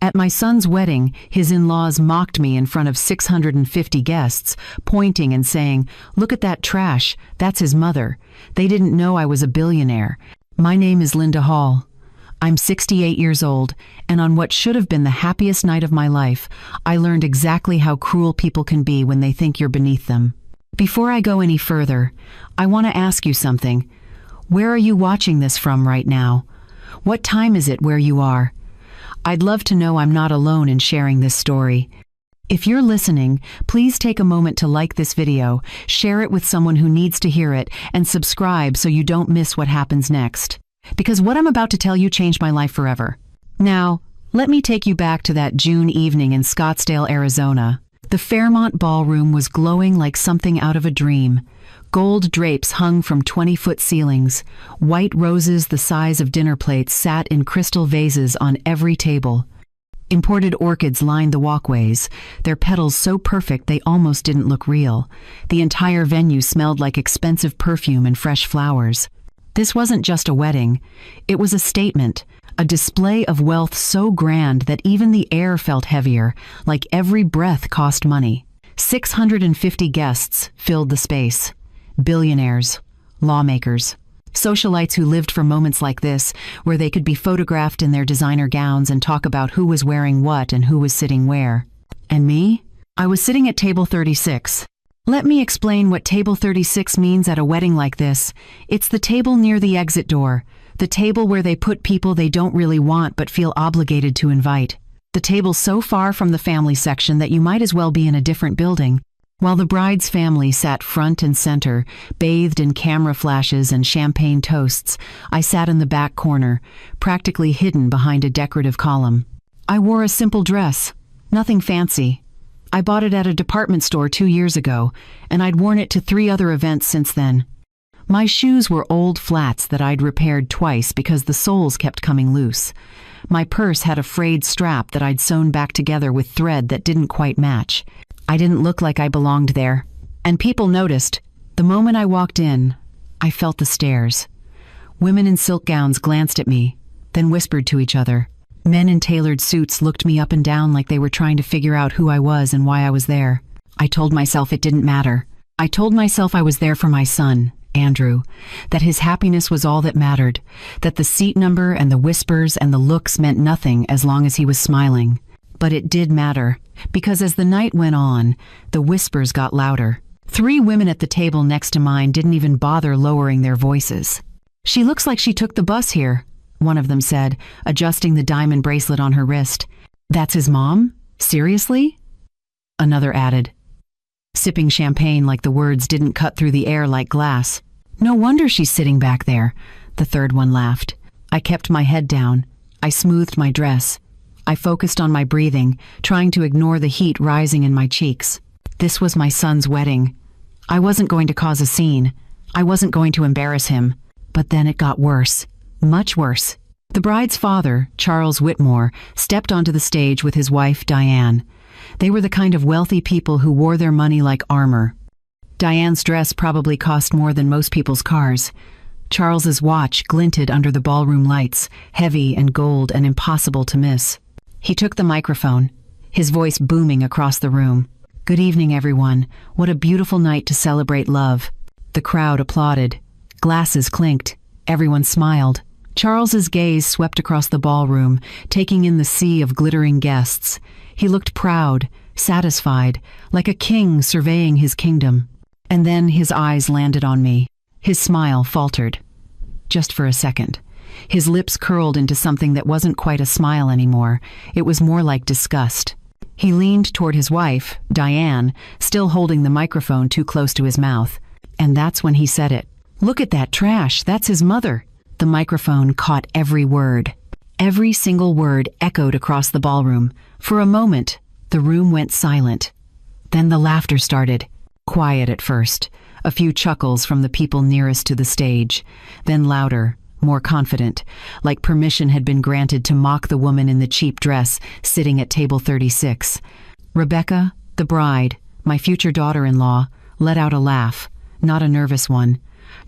At my son's wedding, his in-laws mocked me in front of 650 guests, pointing and saying, "Look at that trash, that's his mother." They didn't know I was a billionaire. My name is Linda Hall. I'm 68 years old, and on what should have been the happiest night of my life, I learned exactly how cruel people can be when they think you're beneath them. Before I go any further, I want to ask you something. Where are you watching this from right now? What time is it where you are? I'd love to know I'm not alone in sharing this story. If you're listening, please take a moment to like this video, share it with someone who needs to hear it, and subscribe so you don't miss what happens next. Because what I'm about to tell you changed my life forever. Now, let me take you back to that June evening in Scottsdale, Arizona. The Fairmont Ballroom was glowing like something out of a dream. Gold drapes hung from 20-foot ceilings. White roses the size of dinner plates sat in crystal vases on every table. Imported orchids lined the walkways, their petals so perfect they almost didn't look real. The entire venue smelled like expensive perfume and fresh flowers. This wasn't just a wedding. It was a statement, a display of wealth so grand that even the air felt heavier, like every breath cost money. 650 guests filled the space. Billionaires, lawmakers, socialites who lived for moments like this, where they could be photographed in their designer gowns and talk about who was wearing what and who was sitting where. And me? I was sitting at table 36. Let me explain what table 36 means at a wedding like this. It's the table near the exit door, the table where they put people they don't really want but feel obligated to invite. The table so far from the family section that you might as well be in a different building. While the bride's family sat front and center, bathed in camera flashes and champagne toasts, I sat in the back corner, practically hidden behind a decorative column. I wore a simple dress, nothing fancy. I bought it at a department store 2 years ago, and I'd worn it to 3 other events since then. My shoes were old flats that I'd repaired twice because the soles kept coming loose. My purse had a frayed strap that I'd sewn back together with thread that didn't quite match. I didn't look like I belonged there. And people noticed. The moment I walked in, I felt the stares. Women in silk gowns glanced at me, then whispered to each other. Men in tailored suits looked me up and down like they were trying to figure out who I was and why I was there. I told myself it didn't matter. I told myself I was there for my son, Andrew, that his happiness was all that mattered, that the seat number and the whispers and the looks meant nothing as long as he was smiling. But it did matter, because as the night went on, the whispers got louder. 3 women at the table next to mine didn't even bother lowering their voices. "She looks like she took the bus here," one of them said, adjusting the diamond bracelet on her wrist. "That's his mom? Seriously?" Another added, sipping champagne like the words didn't cut through the air like glass. "No wonder she's sitting back there," the third one laughed. I kept my head down. I smoothed my dress. I focused on my breathing, trying to ignore the heat rising in my cheeks. This was my son's wedding. I wasn't going to cause a scene. I wasn't going to embarrass him. But then it got worse. Much worse. The bride's father, Charles Whitmore, stepped onto the stage with his wife, Diane. They were the kind of wealthy people who wore their money like armor. Diane's dress probably cost more than most people's cars. Charles's watch glinted under the ballroom lights, heavy and gold and impossible to miss. He took the microphone, his voice booming across the room. "Good evening, everyone. What a beautiful night to celebrate love." The crowd applauded. Glasses clinked. Everyone smiled. Charles's gaze swept across the ballroom, taking in the sea of glittering guests. He looked proud, satisfied, like a king surveying his kingdom. And then his eyes landed on me. His smile faltered. Just for a second. His lips curled into something that wasn't quite a smile anymore. It was more like disgust. He leaned toward his wife, Diane, still holding the microphone too close to his mouth. And that's when he said it. "Look at that trash, that's his mother." The microphone caught every word. Every single word echoed across the ballroom. For a moment, the room went silent. Then the laughter started. Quiet at first. A few chuckles from the people nearest to the stage. Then louder, more confident, like permission had been granted to mock the woman in the cheap dress sitting at table 36. Rebecca, the bride, my future daughter-in-law, let out a laugh, not a nervous one,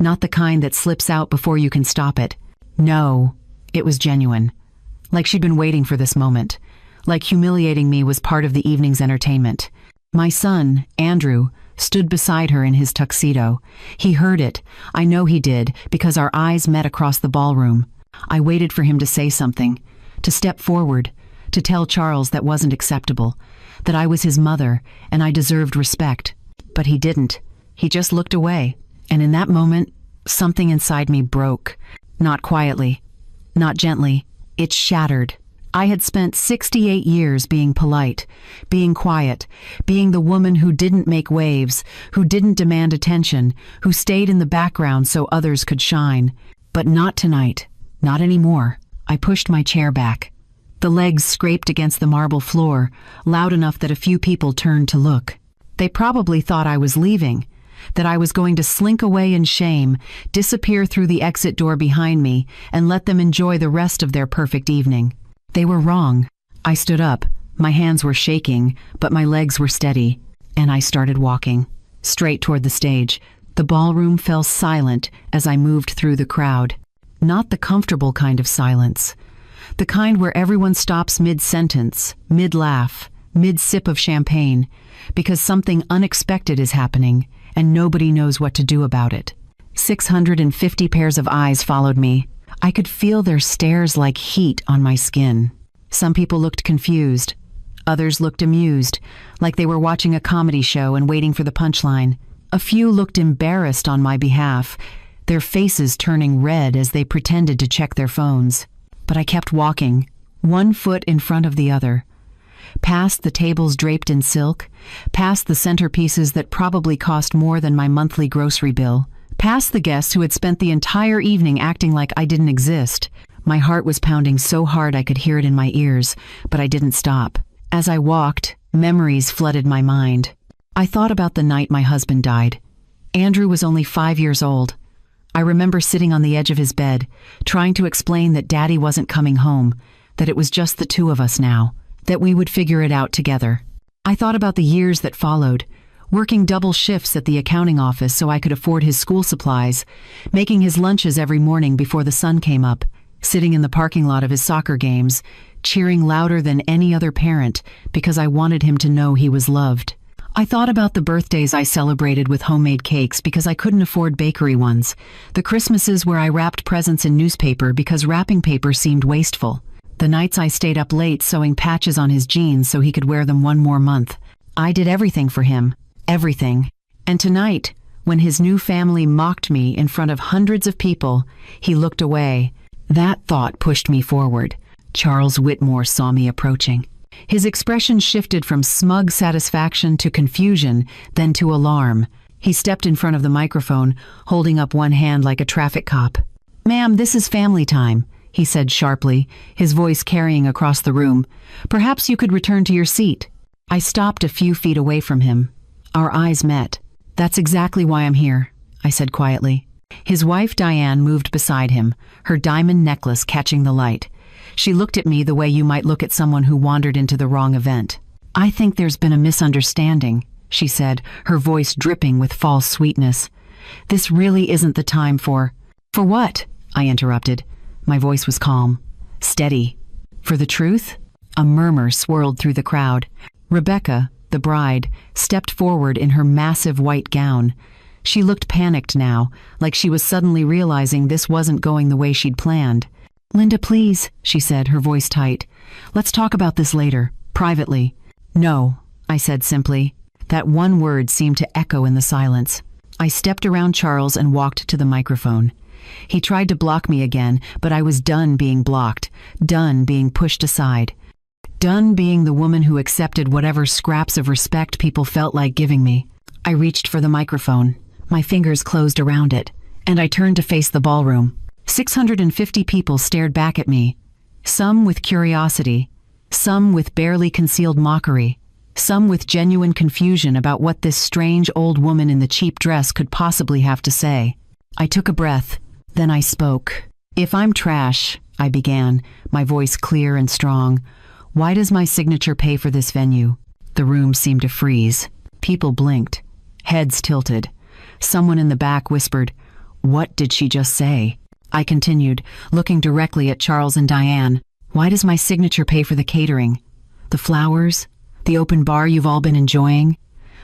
not the kind that slips out before you can stop it. No, it was genuine. Like she'd been waiting for this moment. like humiliating me was part of the evening's entertainment. My son, Andrew, stood beside her in his tuxedo. He heard it. I know he did, because our eyes met across the ballroom. I waited for him to say something, to step forward, to tell Charles that wasn't acceptable, that I was his mother and I deserved respect. But he didn't. He just looked away. And in that moment, something inside me broke. Not quietly, not gently. It shattered. I had spent 68 years being polite, being quiet, being the woman who didn't make waves, who didn't demand attention, who stayed in the background so others could shine. But not tonight. Not anymore. I pushed my chair back. The legs scraped against the marble floor, loud enough that a few people turned to look. They probably thought I was leaving, that I was going to slink away in shame, disappear through the exit door behind me, and let them enjoy the rest of their perfect evening. They were wrong. I stood up. My hands were shaking, but my legs were steady, and I started walking, straight toward the stage. The ballroom fell silent as I moved through the crowd. Not the comfortable kind of silence. The kind where everyone stops mid-sentence, mid-laugh, mid-sip of champagne, because something unexpected is happening, and nobody knows what to do about it. 650 pairs of eyes followed me. I could feel their stares like heat on my skin. Some people looked confused. Others looked amused, like they were watching a comedy show and waiting for the punchline. A few looked embarrassed on my behalf, their faces turning red as they pretended to check their phones. But I kept walking, one foot in front of the other. Past the tables draped in silk, past the centerpieces that probably cost more than my monthly grocery bill, past the guests who had spent the entire evening acting like I didn't exist. My heart was pounding so hard I could hear it in my ears, but I didn't stop. As I walked, memories flooded my mind. I thought about the night my husband died. Andrew was only 5 years old. I remember sitting on the edge of his bed, trying to explain that Daddy wasn't coming home, that it was just the two of us now, that we would figure it out together. I thought about the years that followed, working double shifts at the accounting office so I could afford his school supplies, making his lunches every morning before the sun came up, sitting in the parking lot of his soccer games, cheering louder than any other parent because I wanted him to know he was loved. I thought about the birthdays I celebrated with homemade cakes because I couldn't afford bakery ones, the Christmases where I wrapped presents in newspaper because wrapping paper seemed wasteful, the nights I stayed up late sewing patches on his jeans so he could wear them one more month. I did everything for him. Everything. And tonight, when his new family mocked me in front of hundreds of people, he looked away. That thought pushed me forward. Charles Whitmore saw me approaching. His expression shifted from smug satisfaction to confusion, then to alarm. He stepped in front of the microphone, holding up one hand like a traffic cop. "Ma'am, this is family time," he said sharply, his voice carrying across the room. "Perhaps you could return to your seat." I stopped a few feet away from him. Our eyes met. "That's exactly why I'm here," I said quietly. His wife Diane moved beside him, her diamond necklace catching the light. She looked at me the way you might look at someone who wandered into the wrong event. "I think there's been a misunderstanding," she said, her voice dripping with false sweetness. "This really isn't the time for—" "For what?" I interrupted. My voice was calm, steady. "For the truth?" A murmur swirled through the crowd. Rebecca, the bride, stepped forward in her massive white gown. She looked panicked now, like she was suddenly realizing this wasn't going the way she'd planned. "Linda, please," she said, her voice tight. "Let's talk about this later, privately." "No," I said simply. That one word seemed to echo in the silence. I stepped around Charles and walked to the microphone. He tried to block me again, but I was done being blocked, done being pushed aside. Done being the woman who accepted whatever scraps of respect people felt like giving me. I reached for the microphone. My fingers closed around it, and I turned to face the ballroom. 650 people stared back at me, some with curiosity, some with barely concealed mockery, some with genuine confusion about what this strange old woman in the cheap dress could possibly have to say. I took a breath, then I spoke. "If I'm trash," I began, my voice clear and strong, "why does my signature pay for this venue?" The room seemed to freeze. People blinked, heads tilted. Someone in the back whispered, "What did she just say?" I continued, looking directly at Charles and Diane. "Why does my signature pay for the catering? The flowers, the open bar you've all been enjoying,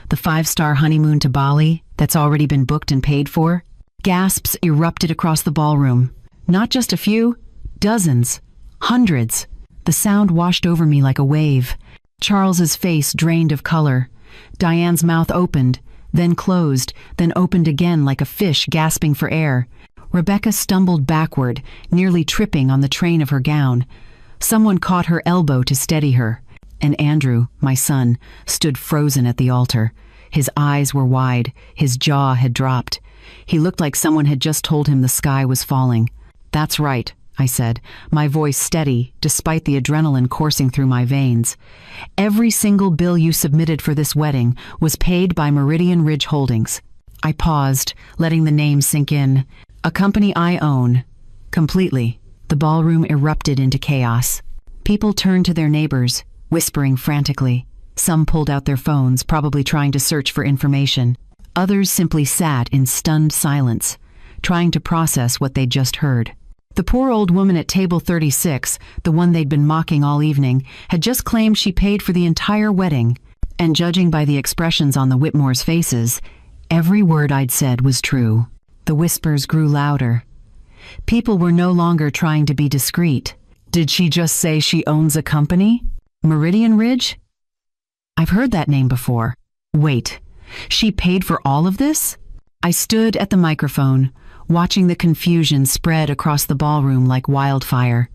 the 5-star honeymoon to Bali that's already been booked and paid for. Gasps erupted across the ballroom. Not just a few, dozens, hundreds. The sound washed over me like a wave. Charles's face drained of color. Diane's mouth opened, then closed, then opened again like a fish gasping for air. Rebecca stumbled backward, nearly tripping on the train of her gown. Someone caught her elbow to steady her. And Andrew, my son, stood frozen at the altar. His eyes were wide, his jaw had dropped. He looked like someone had just told him the sky was falling. "That's right," I said, my voice steady, despite the adrenaline coursing through my veins. "Every single bill you submitted for this wedding was paid by Meridian Ridge Holdings." I paused, letting the name sink in. "A company I own. Completely." The ballroom erupted into chaos. People turned to their neighbors, whispering frantically. Some pulled out their phones, probably trying to search for information. Others simply sat in stunned silence, trying to process what they'd just heard. The poor old woman at table 36, the one they'd been mocking all evening, had just claimed she paid for the entire wedding. And judging by the expressions on the Whitmores' faces, every word I'd said was true. The whispers grew louder. People were no longer trying to be discreet. "Did she just say she owns a company? Meridian Ridge? I've heard that name before. Wait, she paid for all of this?" I stood at the microphone, watching the confusion spread across the ballroom like wildfire.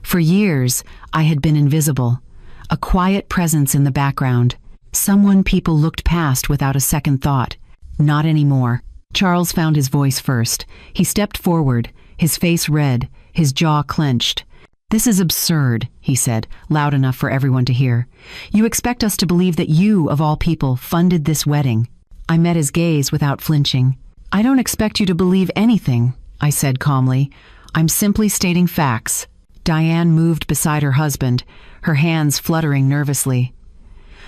For years, I had been invisible, a quiet presence in the background, someone people looked past without a second thought. Not anymore. Charles found his voice first. He stepped forward, his face red, his jaw clenched. "This is absurd," he said, loud enough for everyone to hear. "You expect us to believe that you, of all people, funded this wedding." I met his gaze without flinching. "I don't expect you to believe anything," I said calmly. "I'm simply stating facts." Diane moved beside her husband, her hands fluttering nervously.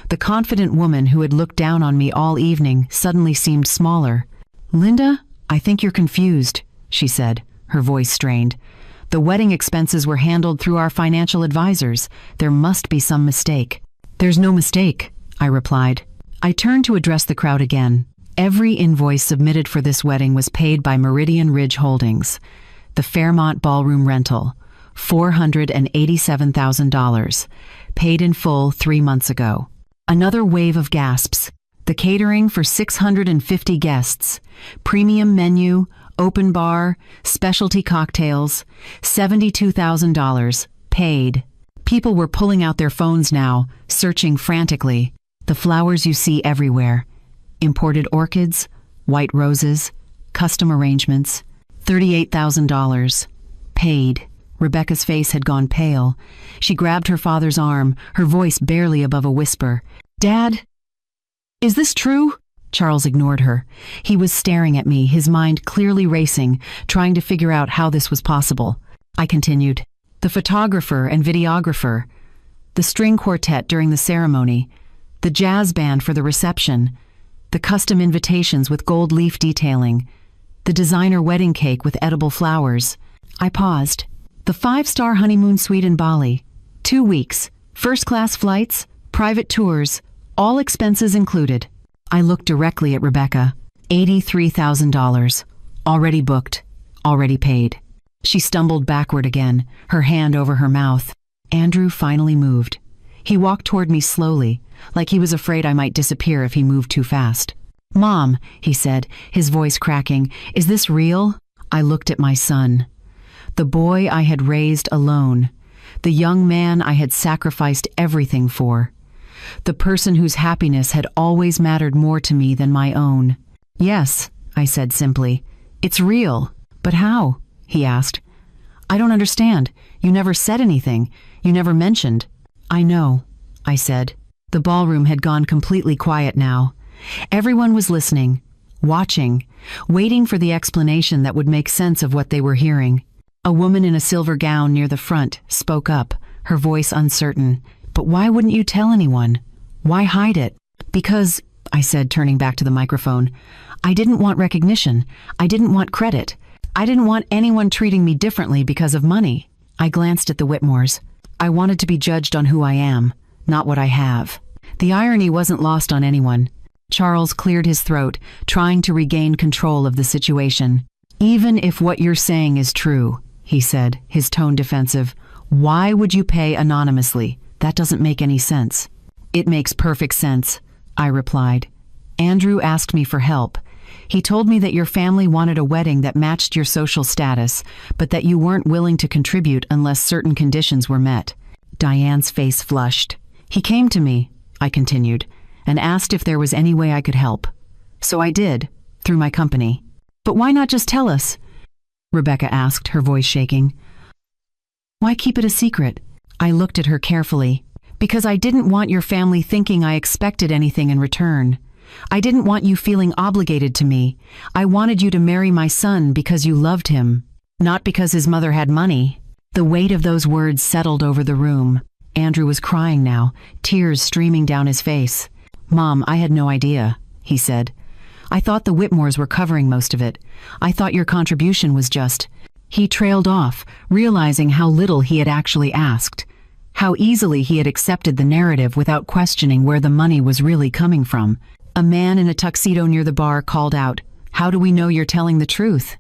The confident woman who had looked down on me all evening suddenly seemed smaller. "Linda, I think you're confused," she said, her voice strained. "The wedding expenses were handled through our financial advisors. There must be some mistake." "There's no mistake," I replied. I turned to address the crowd again. Every invoice submitted for this wedding was paid by Meridian Ridge Holdings. The Fairmont Ballroom rental, $487,000, paid in full 3 months ago. Another wave of gasps. The catering for 650 guests, premium menu, open bar, specialty cocktails, $72,000, paid. People were pulling out their phones now, searching frantically. The flowers you see everywhere. Imported orchids, white roses, custom arrangements, $38,000, paid. Rebecca's face had gone pale. She grabbed her father's arm, her voice barely above a whisper. "Dad, is this true?" Charles ignored her. He was staring at me, his mind clearly racing, trying to figure out how this was possible. I continued. "The photographer and videographer, the string quartet during the ceremony, the jazz band for the reception, the custom invitations with gold leaf detailing, the designer wedding cake with edible flowers." I paused. "The 5-star honeymoon suite in Bali, 2 weeks, first-class flights, private tours, all expenses included." I looked directly at Rebecca. $83,000. Already booked. Already paid. She stumbled backward again, her hand over her mouth. Andrew finally moved. He walked toward me slowly, like he was afraid I might disappear if he moved too fast. "Mom," he said, his voice cracking, "is this real?" I looked at my son. The boy I had raised alone. The young man I had sacrificed everything for. The person whose happiness had always mattered more to me than my own. "Yes," I said simply. "It's real." "But how?" he asked. "I don't understand. You never said anything. You never mentioned." "I know," I said. The ballroom had gone completely quiet now. Everyone was listening, watching, waiting for the explanation that would make sense of what they were hearing. A woman in a silver gown near the front spoke up, her voice uncertain. "But why wouldn't you tell anyone? Why hide it?" "Because," I said, turning back to the microphone, "I didn't want recognition. I didn't want credit. I didn't want anyone treating me differently because of money." I glanced at the Whitmores. I wanted to be judged on who I am, not what I have. The irony wasn't lost on anyone. Charles cleared his throat, trying to regain control of the situation. Even if what you're saying is true, he said, his tone defensive, why would you pay anonymously? That doesn't make any sense. It makes perfect sense, I replied. Andrew asked me for help. He told me that your family wanted a wedding that matched your social status, but that you weren't willing to contribute unless certain conditions were met. Diane's face flushed. He came to me, I continued, and asked if there was any way I could help. So I did, through my company. But why not just tell us? Rebecca asked, her voice shaking. Why keep it a secret? I looked at her carefully. Because I didn't want your family thinking I expected anything in return. I didn't want you feeling obligated to me. I wanted you to marry my son because you loved him, not because his mother had money. The weight of those words settled over the room. Andrew was crying now, tears streaming down his face. Mom, I had no idea, he said. I thought the Whitmores were covering most of it. I thought your contribution was just... He trailed off, realizing how little he had actually asked. How easily he had accepted the narrative without questioning where the money was really coming from. A man in a tuxedo near the bar called out, "How do we know you're telling the truth?"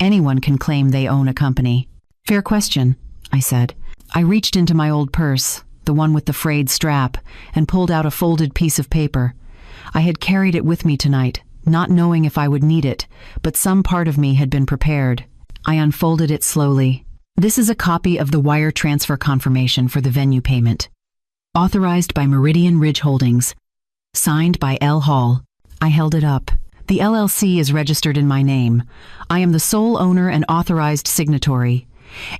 Anyone can claim they own a company. Fair question, I said. I reached into my old purse, the one with the frayed strap, and pulled out a folded piece of paper. I had carried it with me tonight, not knowing if I would need it, but some part of me had been prepared. I unfolded it slowly. This is a copy of the wire transfer confirmation for the venue payment. Authorized by Meridian Ridge Holdings. Signed by L. Hall. I held it up. The LLC is registered in my name. I am the sole owner and authorized signatory.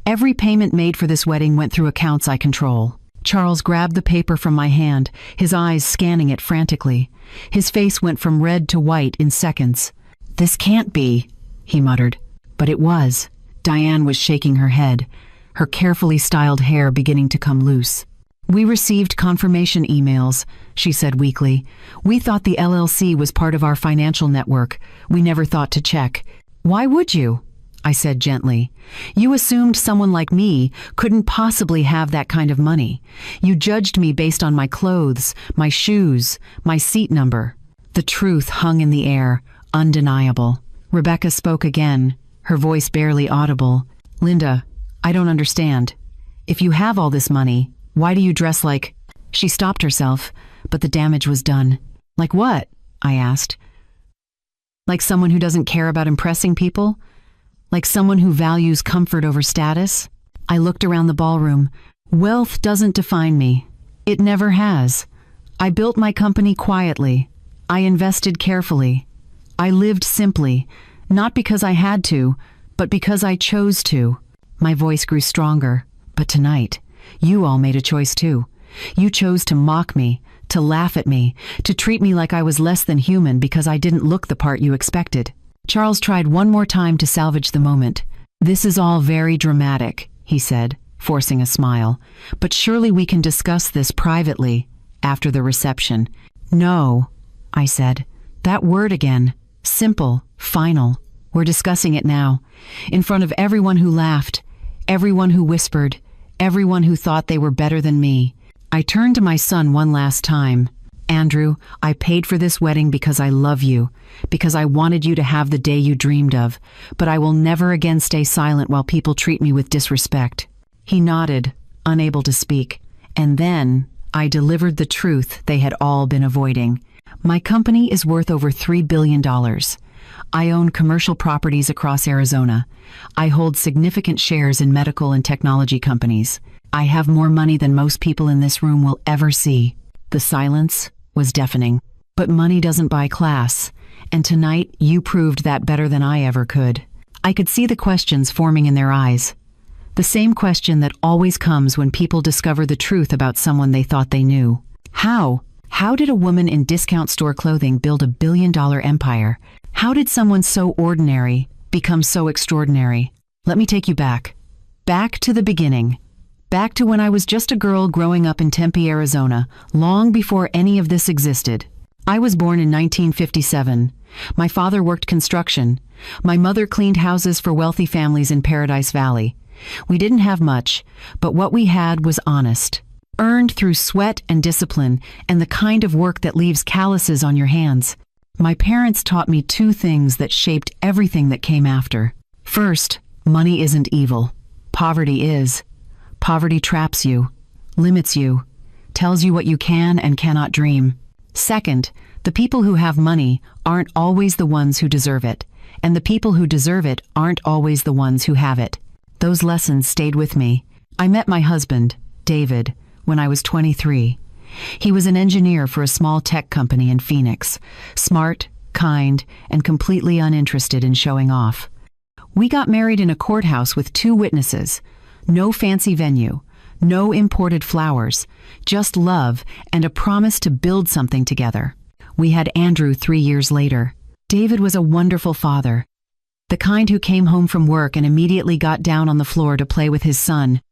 Every payment made for this wedding went through accounts I control. Charles grabbed the paper from my hand, his eyes scanning it frantically. His face went from red to white in seconds. This can't be, he muttered. But it was. Diane was shaking her head, her carefully styled hair beginning to come loose. We received confirmation emails, she said weakly. We thought the LLC was part of our financial network. We never thought to check. Why would you? I said gently. You assumed someone like me couldn't possibly have that kind of money. You judged me based on my clothes, my shoes, my seat number. The truth hung in the air, undeniable. Rebecca spoke again, her voice barely audible. Linda, I don't understand. If you have all this money, why do you dress like... She stopped herself, but the damage was done. Like what? I asked. Like someone who doesn't care about impressing people? Like someone who values comfort over status? I looked around the ballroom. Wealth doesn't define me. It never has. I built my company quietly. I invested carefully. I lived simply, not because I had to, but because I chose to. My voice grew stronger. But tonight, you all made a choice too. You chose to mock me, to laugh at me, to treat me like I was less than human because I didn't look the part you expected. Charles tried one more time to salvage the moment. This is all very dramatic, he said, forcing a smile. But surely we can discuss this privately, after the reception. No, I said. That word again. Simple, final. We're discussing it now. In front of everyone who laughed, everyone who whispered, everyone who thought they were better than me. I turned to my son one last time. Andrew, I paid for this wedding because I love you, because I wanted you to have the day you dreamed of, but I will never again stay silent while people treat me with disrespect. He nodded, unable to speak, and then I delivered the truth they had all been avoiding. My company is worth over $3 billion. I own commercial properties across Arizona. I hold significant shares in medical and technology companies. I have more money than most people in this room will ever see. The silence was deafening. But money doesn't buy class, and tonight you proved that better than I ever could. I could see the questions forming in their eyes. The same question that always comes when people discover the truth about someone they thought they knew. How? How did a woman in discount store clothing build $1 billion empire? How did someone so ordinary become so extraordinary? Let me take you back. Back to the beginning. Back to when I was just a girl growing up in Tempe, Arizona, long before any of this existed. I was born in 1957. My father worked construction. My mother cleaned houses for wealthy families in Paradise Valley. We didn't have much, but what we had was honest. earned through sweat and discipline, and the kind of work that leaves calluses on your hands. My parents taught me two things that shaped everything that came after. First, money isn't evil. Poverty is. Poverty traps you, limits you, tells you what you can and cannot dream. Second, the people who have money aren't always the ones who deserve it, and the people who deserve it aren't always the ones who have it. Those lessons stayed with me. I met my husband, David, when I was 23. He was an engineer for a small tech company in Phoenix, smart, kind, and completely uninterested in showing off. We got married in a courthouse with 2 witnesses. No fancy venue, no imported flowers, just love and a promise to build something together. We had Andrew 3 years later. David was a wonderful father, the kind who came home from work and immediately got down on the floor to play with his son,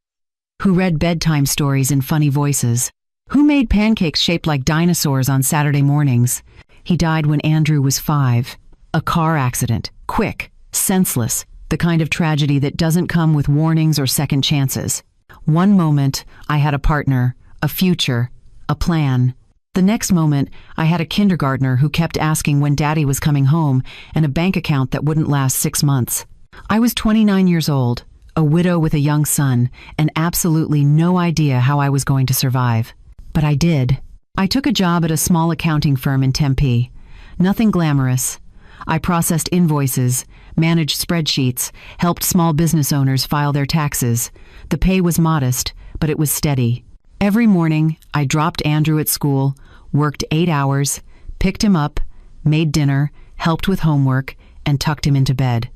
who read bedtime stories in funny voices, who made pancakes shaped like dinosaurs on Saturday mornings. He died when Andrew was 5. A car accident, quick, senseless, the kind of tragedy that doesn't come with warnings or second chances. One moment, I had a partner, a future, a plan. The next moment, I had a kindergartner who kept asking when Daddy was coming home and a bank account that wouldn't last 6 months. I was 29 years old, a widow with a young son, and absolutely no idea how I was going to survive. But I did. I took a job at a small accounting firm in Tempe. Nothing glamorous. I processed invoices, managed spreadsheets, helped small business owners file their taxes. The pay was modest, but it was steady. Every morning, I dropped Andrew at school, worked 8 hours, picked him up, made dinner, helped with homework, and tucked him into bed.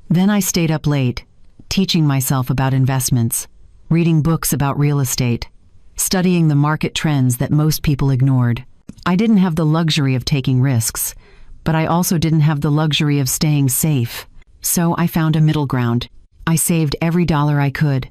Then I stayed up late, teaching myself about investments, reading books about real estate, studying the market trends that most people ignored. I didn't have the luxury of taking risks, but I also didn't have the luxury of staying safe. So I found a middle ground. I saved every dollar I could.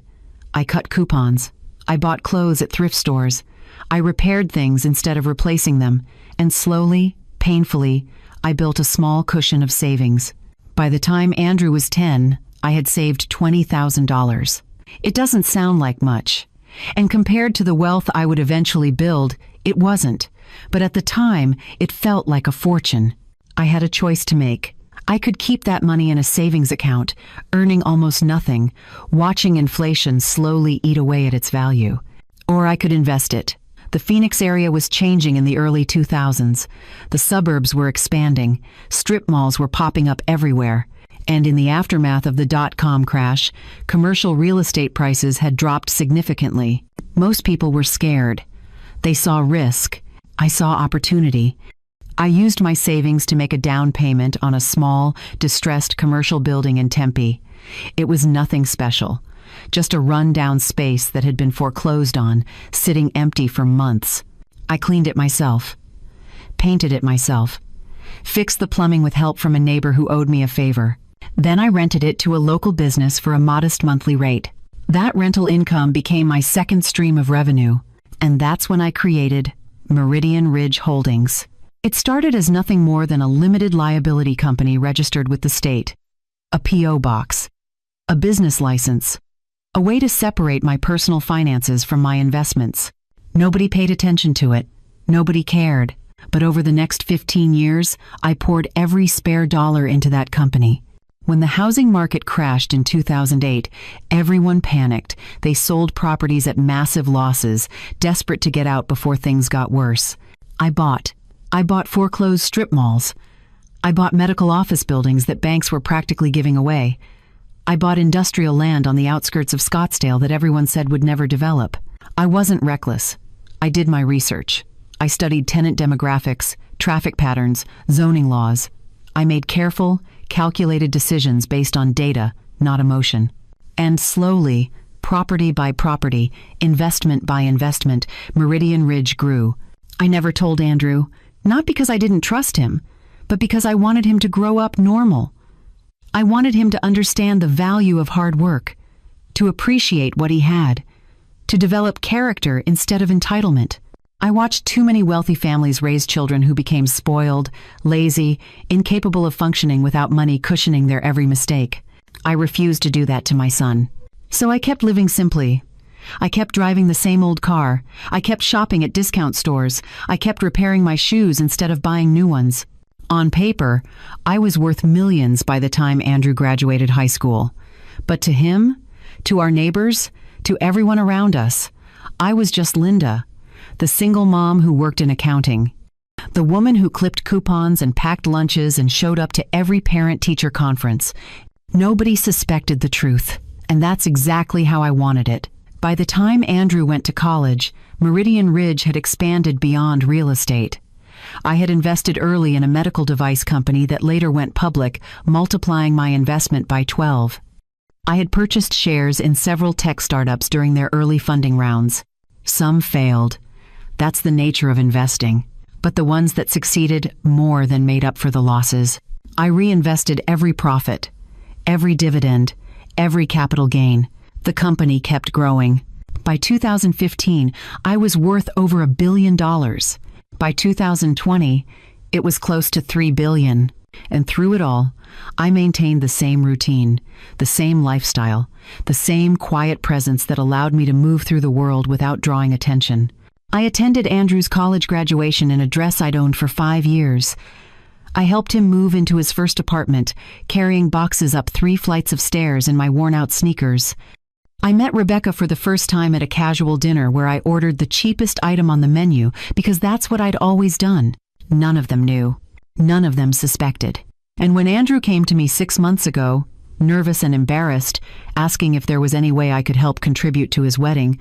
I cut coupons. I bought clothes at thrift stores. I repaired things instead of replacing them, and slowly, painfully, I built a small cushion of savings. By the time Andrew was 10, I had saved $20,000. It doesn't sound like much, and compared to the wealth I would eventually build, it wasn't. But at the time, it felt like a fortune. I had a choice to make. I could keep that money in a savings account, earning almost nothing, watching inflation slowly eat away at its value. Or I could invest it. The Phoenix area was changing in the early 2000s. The suburbs were expanding. Strip malls were popping up everywhere. And in the aftermath of the dot-com crash, commercial real estate prices had dropped significantly. Most people were scared. They saw risk. I saw opportunity. I used my savings to make a down payment on a small, distressed commercial building in Tempe. It was nothing special, just a run-down space that had been foreclosed on, sitting empty for months. I cleaned it myself, painted it myself, fixed the plumbing with help from a neighbor who owed me a favor. Then I rented it to a local business for a modest monthly rate. That rental income became my second stream of revenue, and that's when I created Meridian Ridge Holdings. It started as nothing more than a limited liability company registered with the state, a P.O. box, a business license, a way to separate my personal finances from my investments. Nobody paid attention to it. Nobody cared. But over the next 15 years, I poured every spare dollar into that company. When the housing market crashed in 2008, everyone panicked. They sold properties at massive losses, desperate to get out before things got worse. I bought foreclosed strip malls. I bought medical office buildings that banks were practically giving away. I bought industrial land on the outskirts of Scottsdale that everyone said would never develop. I wasn't reckless. I did my research. I studied tenant demographics, traffic patterns, zoning laws. I made careful, calculated decisions based on data, not emotion. And slowly, property by property, investment by investment, Meridian Ridge grew. I never told Andrew, not because I didn't trust him, but because I wanted him to grow up normal. I wanted him to understand the value of hard work, to appreciate what he had, to develop character instead of entitlement. I watched too many wealthy families raise children who became spoiled, lazy, incapable of functioning without money cushioning their every mistake. I refused to do that to my son. So I kept living simply. I kept driving the same old car. I kept shopping at discount stores. I kept repairing my shoes instead of buying new ones. On paper, I was worth millions by the time Andrew graduated high school. But to him, to our neighbors, to everyone around us, I was just Linda, the single mom who worked in accounting. The woman who clipped coupons and packed lunches and showed up to every parent-teacher conference. Nobody suspected the truth, and that's exactly how I wanted it. By the time Andrew went to college, Meridian Ridge had expanded beyond real estate. I had invested early in a medical device company that later went public, multiplying my investment by 12. I had purchased shares in several tech startups during their early funding rounds. Some failed. That's the nature of investing. But the ones that succeeded more than made up for the losses. I reinvested every profit, every dividend, every capital gain. The company kept growing. By 2015, I was worth over $1 billion. By 2020, it was close to $3 billion. And through it all, I maintained the same routine, the same lifestyle, the same quiet presence that allowed me to move through the world without drawing attention. I attended Andrew's college graduation in a dress I'd owned for 5 years. I helped him move into his first apartment, carrying boxes up 3 flights of stairs in my worn-out sneakers. I met Rebecca for the first time at a casual dinner where I ordered the cheapest item on the menu because that's what I'd always done. None of them knew. None of them suspected. And when Andrew came to me 6 months ago, nervous and embarrassed, asking if there was any way I could help contribute to his wedding,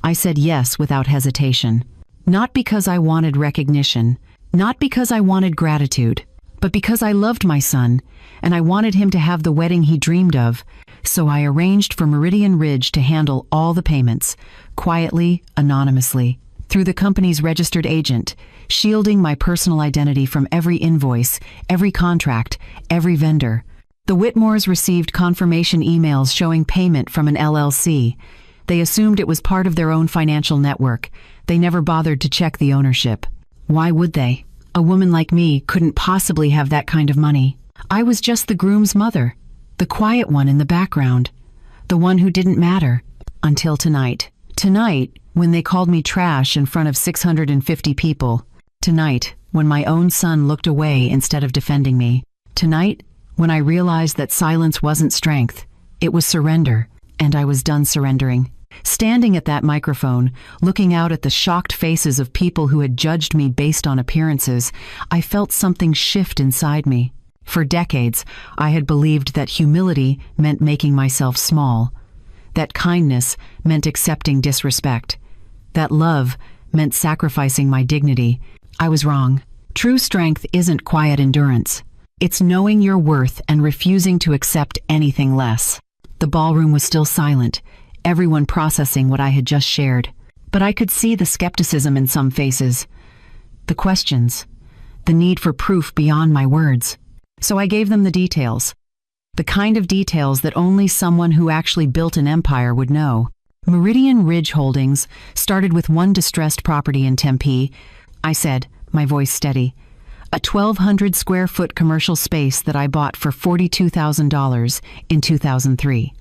I said yes without hesitation. Not because I wanted recognition, not because I wanted gratitude, but because I loved my son, and I wanted him to have the wedding he dreamed of. So I arranged for Meridian Ridge to handle all the payments, quietly, anonymously, through the company's registered agent, shielding my personal identity from every invoice, every contract, every vendor. The Whitmores received confirmation emails showing payment from an LLC. They assumed it was part of their own financial network. They never bothered to check the ownership. Why would they? A woman like me couldn't possibly have that kind of money. I was just the groom's mother, the quiet one in the background, the one who didn't matter. Until tonight. Tonight, when they called me trash in front of 650 people. Tonight, when my own son looked away instead of defending me. Tonight, when I realized that silence wasn't strength, it was surrender, and I was done surrendering. Standing at that microphone, looking out at the shocked faces of people who had judged me based on appearances, I felt something shift inside me. For decades, I had believed that humility meant making myself small, that kindness meant accepting disrespect, that love meant sacrificing my dignity. I was wrong. True strength isn't quiet endurance. It's knowing your worth and refusing to accept anything less. The ballroom was still silent, everyone processing what I had just shared. But I could see the skepticism in some faces, the questions, the need for proof beyond my words. So I gave them the details, the kind of details that only someone who actually built an empire would know. Meridian Ridge Holdings started with one distressed property in Tempe. I said, my voice steady, a 1,200 square foot commercial space that I bought for $42,000 in 2003.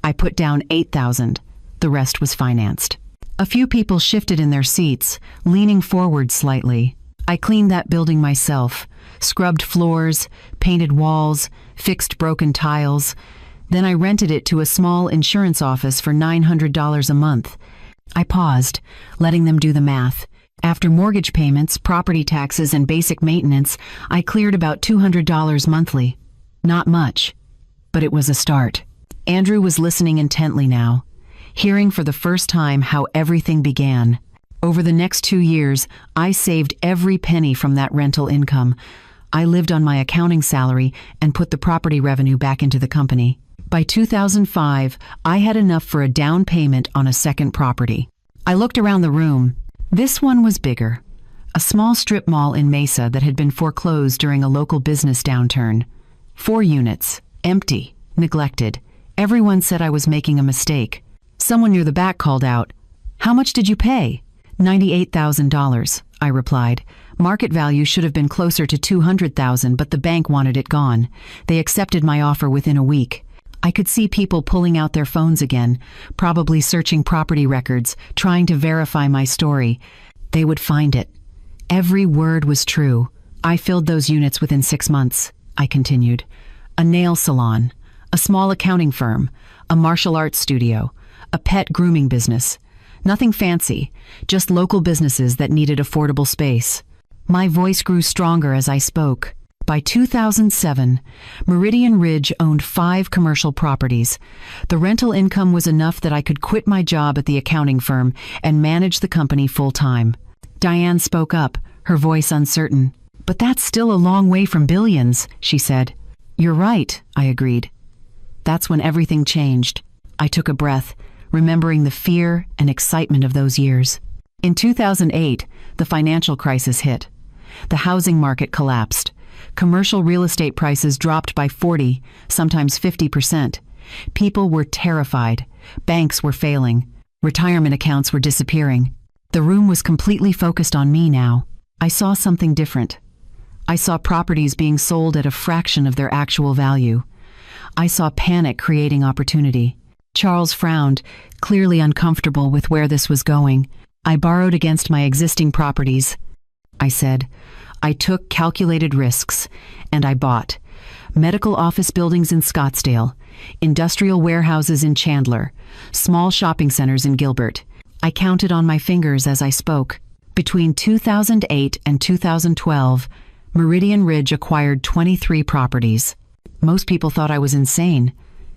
I put down $8,000. The rest was financed. A few people shifted in their seats, leaning forward slightly. I cleaned that building myself, scrubbed floors, painted walls, fixed broken tiles. Then I rented it to a small insurance office for $900 a month. I paused, letting them do the math. After mortgage payments, property taxes, and basic maintenance, I cleared about $200 monthly. Not much, but it was a start. Andrew was listening intently now, hearing for the first time how everything began. Over the next 2 years, I saved every penny from that rental income. I lived on my accounting salary and put the property revenue back into the company. By 2005, I had enough for a down payment on a second property. I looked around the room. This one was bigger. A small strip mall in Mesa that had been foreclosed during a local business downturn. 4 units, empty, neglected. Everyone said I was making a mistake. Someone near the back called out, "How much did you pay?" $98,000, I replied. Market value should have been closer to $200,000, but the bank wanted it gone. They accepted my offer within a week. I could see people pulling out their phones again, probably searching property records, trying to verify my story. They would find it. Every word was true. I filled those units within 6 months, I continued. A nail salon, a small accounting firm, a martial arts studio, a pet grooming business. Nothing fancy, just local businesses that needed affordable space. My voice grew stronger as I spoke. By 2007, Meridian Ridge owned 5 commercial properties. The rental income was enough that I could quit my job at the accounting firm and manage the company full-time. Diane spoke up, her voice uncertain. "But that's still a long way from billions," she said. "You're right," I agreed. That's when everything changed. I took a breath, remembering the fear and excitement of those years. In 2008, the financial crisis hit. The housing market collapsed. Commercial real estate prices dropped by 40, sometimes 50%. People were terrified. Banks were failing. Retirement accounts were disappearing. The room was completely focused on me now. I saw something different. I saw properties being sold at a fraction of their actual value. I saw panic creating opportunity. Charles frowned, clearly uncomfortable with where this was going. "I borrowed against my existing properties," I said. "I took calculated risks, and I bought medical office buildings in Scottsdale, industrial warehouses in Chandler, small shopping centers in Gilbert." I counted on my fingers as I spoke. Between 2008 and 2012, Meridian Ridge acquired 23 properties. Most people thought I was insane.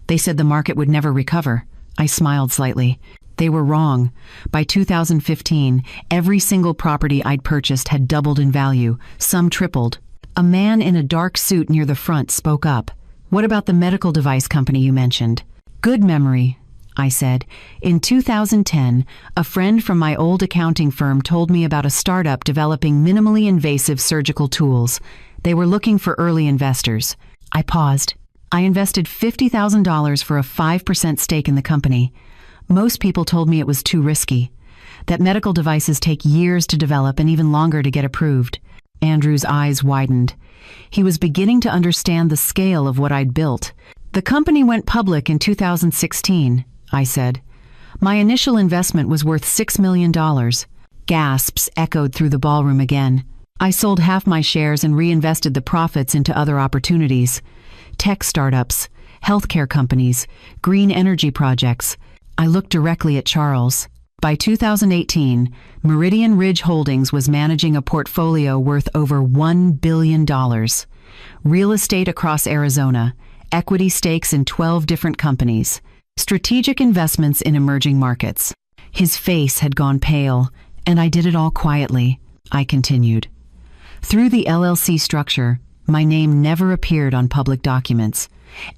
They said the market would never recover. I smiled slightly. They were wrong. By 2015, every single property I'd purchased had doubled in value, some tripled. A man in a dark suit near the front spoke up. "What about the medical device company you mentioned?" "Good memory," I said. "In 2010, a friend from my old accounting firm told me about a startup developing minimally invasive surgical tools. They were looking for early investors." I paused. I invested $50,000 for a 5% stake in the company. Most people told me it was too risky, that medical devices take years to develop and even longer to get approved. Andrew's eyes widened. He was beginning to understand the scale of what I'd built. "The company went public in 2016, I said. "My initial investment was worth $6 million. Gasps echoed through the ballroom again. I sold half my shares and reinvested the profits into other opportunities. Tech startups, healthcare companies, green energy projects. I looked directly at Charles. By 2018, Meridian Ridge Holdings was managing a portfolio worth over $1 billion. Real estate across Arizona, equity stakes in 12 different companies, strategic investments in emerging markets. His face had gone pale, and I did it all quietly. I continued. Through the LLC structure, my name never appeared on public documents.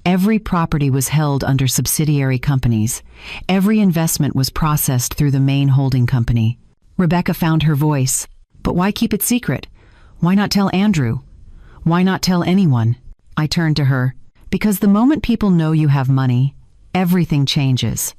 Every property was held under subsidiary companies. Every investment was processed through the main holding company. Rebecca found her voice. "But why keep it secret? Why not tell Andrew? Why not tell anyone?" I turned to her. "Because the moment people know you have money, everything changes.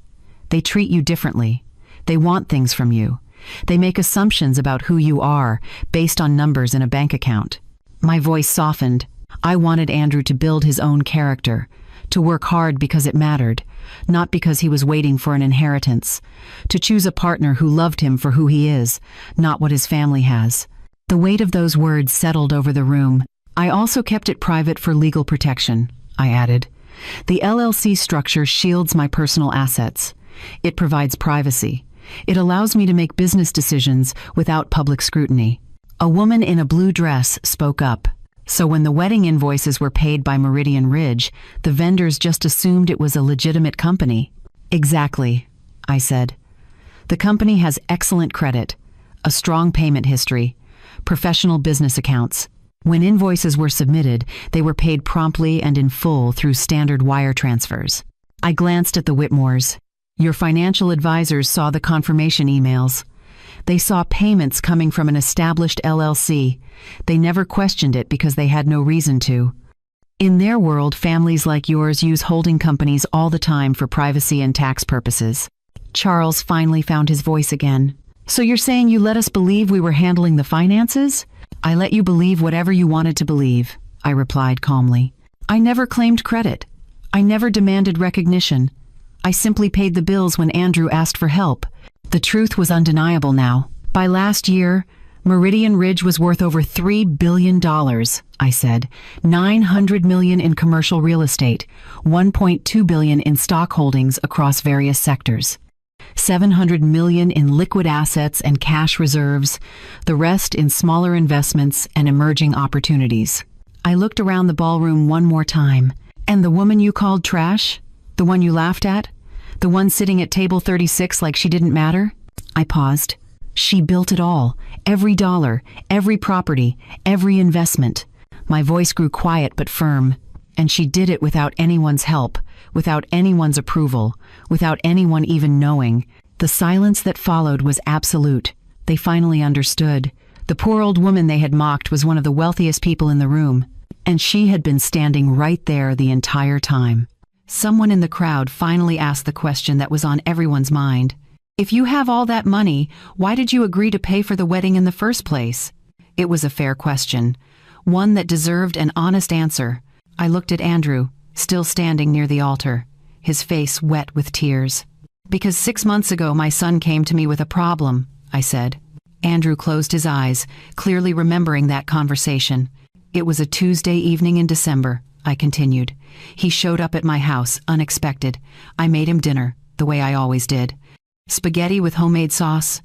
They treat you differently. They want things from you. They make assumptions about who you are based on numbers in a bank account." My voice softened. I wanted Andrew to build his own character, to work hard because it mattered, not because he was waiting for an inheritance, to choose a partner who loved him for who he is, not what his family has. The weight of those words settled over the room. "I also kept it private for legal protection," I added. "The LLC structure shields my personal assets. It provides privacy. It allows me to make business decisions without public scrutiny." A woman in a blue dress spoke up. "So when the wedding invoices were paid by Meridian Ridge, the vendors just assumed it was a legitimate company?" "Exactly," I said. "The company has excellent credit, a strong payment history, professional business accounts. When invoices were submitted, they were paid promptly and in full through standard wire transfers." I glanced at the Whitmores. "Your financial advisors saw the confirmation emails. They saw payments coming from an established LLC. They never questioned it because they had no reason to. In their world, families like yours use holding companies all the time for privacy and tax purposes." Charles finally found his voice again. "So you're saying you let us believe we were handling the finances?" "I let you believe whatever you wanted to believe," I replied calmly. "I never claimed credit. I never demanded recognition. I simply paid the bills when Andrew asked for help. The truth was undeniable now. By last year, Meridian Ridge was worth over $3 billion, I said. $900 million in commercial real estate, $1.2 billion in stock holdings across various sectors, $700 million in liquid assets and cash reserves, the rest in smaller investments and emerging opportunities. I looked around the ballroom one more time. And the woman you called trash? The one you laughed at? The one sitting at table 36 like she didn't matter? I paused. She built it all. Every dollar, every property, every investment. My voice grew quiet but firm. And she did it without anyone's help, without anyone's approval, without anyone even knowing. The silence that followed was absolute. They finally understood. The poor old woman they had mocked was one of the wealthiest people in the room. And she had been standing right there the entire time. Someone in the crowd finally asked the question that was on everyone's mind. If you have all that money, why did you agree to pay for the wedding in the first place? It was a fair question, one that deserved an honest answer. I looked at Andrew, still standing near the altar, his face wet with tears. Because 6 months ago my son came to me with a problem, I said. Andrew closed his eyes, clearly remembering that conversation. It was a Tuesday evening in December, I continued. He showed up at my house, unexpected. I made him dinner, the way I always did. Spaghetti with homemade sauce,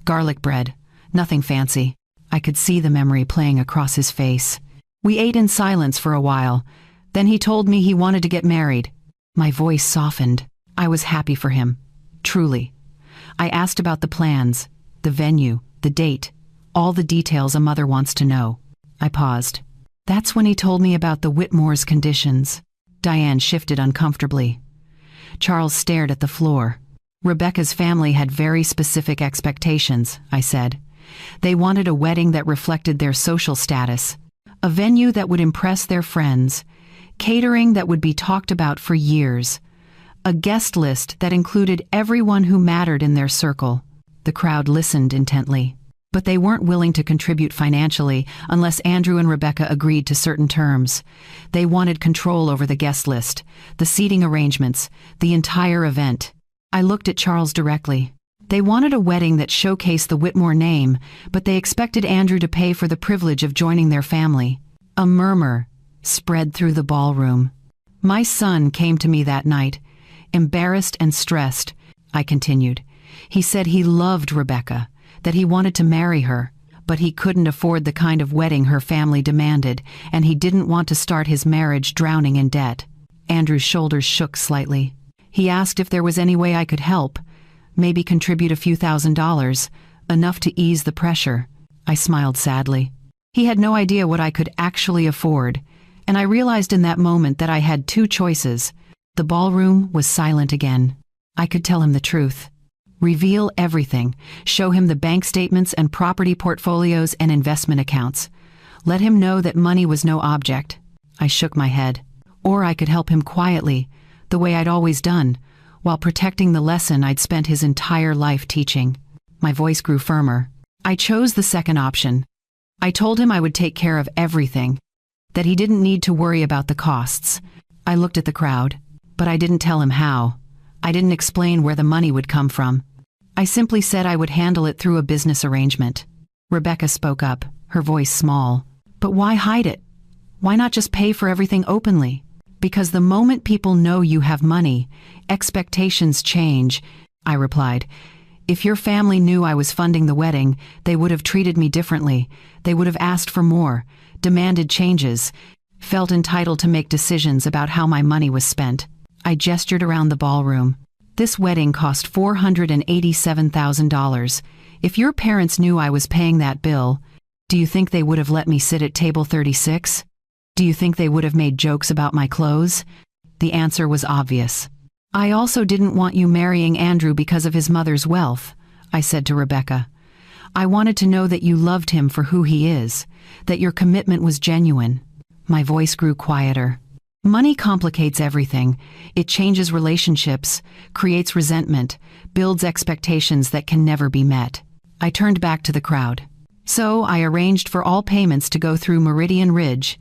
garlic bread, nothing fancy. I could see the memory playing across his face. We ate in silence for a while. Then he told me he wanted to get married. My voice softened. I was happy for him. Truly. I asked about the plans, the venue, the date, all the details a mother wants to know. I paused. That's when he told me about the Whitmore's conditions. Diane shifted uncomfortably. Charles stared at the floor. Rebecca's family had very specific expectations, I said. They wanted a wedding that reflected their social status, a venue that would impress their friends, catering that would be talked about for years, a guest list that included everyone who mattered in their circle. The crowd listened intently. But they weren't willing to contribute financially unless Andrew and Rebecca agreed to certain terms. They wanted control over the guest list, the seating arrangements, the entire event. I looked at Charles directly. They wanted a wedding that showcased the Whitmore name, but they expected Andrew to pay for the privilege of joining their family. A murmur spread through the ballroom. My son came to me that night, embarrassed and stressed, I continued. He said he loved Rebecca, that he wanted to marry her, but he couldn't afford the kind of wedding her family demanded, and he didn't want to start his marriage drowning in debt. Andrew's shoulders shook slightly. He asked if there was any way I could help, maybe contribute a few $1,000s, enough to ease the pressure. I smiled sadly. He had no idea what I could actually afford, and I realized in that moment that I had two choices. The ballroom was silent again. I could tell him the truth. Reveal everything, show him the bank statements and property portfolios and investment accounts. Let him know that money was no object. I shook my head. Or I could help him quietly, the way I'd always done, while protecting the lesson I'd spent his entire life teaching. My voice grew firmer. I chose the second option. I told him I would take care of everything, that he didn't need to worry about the costs. I looked at the crowd, but I didn't tell him how. I didn't explain where the money would come from. I simply said I would handle it through a business arrangement. Rebecca spoke up, her voice small. But why hide it? Why not just pay for everything openly? Because the moment people know you have money, expectations change, I replied. If your family knew I was funding the wedding, they would have treated me differently. They would have asked for more, demanded changes, felt entitled to make decisions about how my money was spent. I gestured around the ballroom. This wedding cost $487,000. If your parents knew I was paying that bill, do you think they would have let me sit at table 36? Do you think they would have made jokes about my clothes? The answer was obvious. I also didn't want you marrying Andrew because of his mother's wealth, I said to Rebecca. I wanted to know that you loved him for who he is, that your commitment was genuine. My voice grew quieter. Money complicates everything. It changes relationships, creates resentment, builds expectations that can never be met. I turned back to the crowd. So I arranged for all payments to go through Meridian Ridge,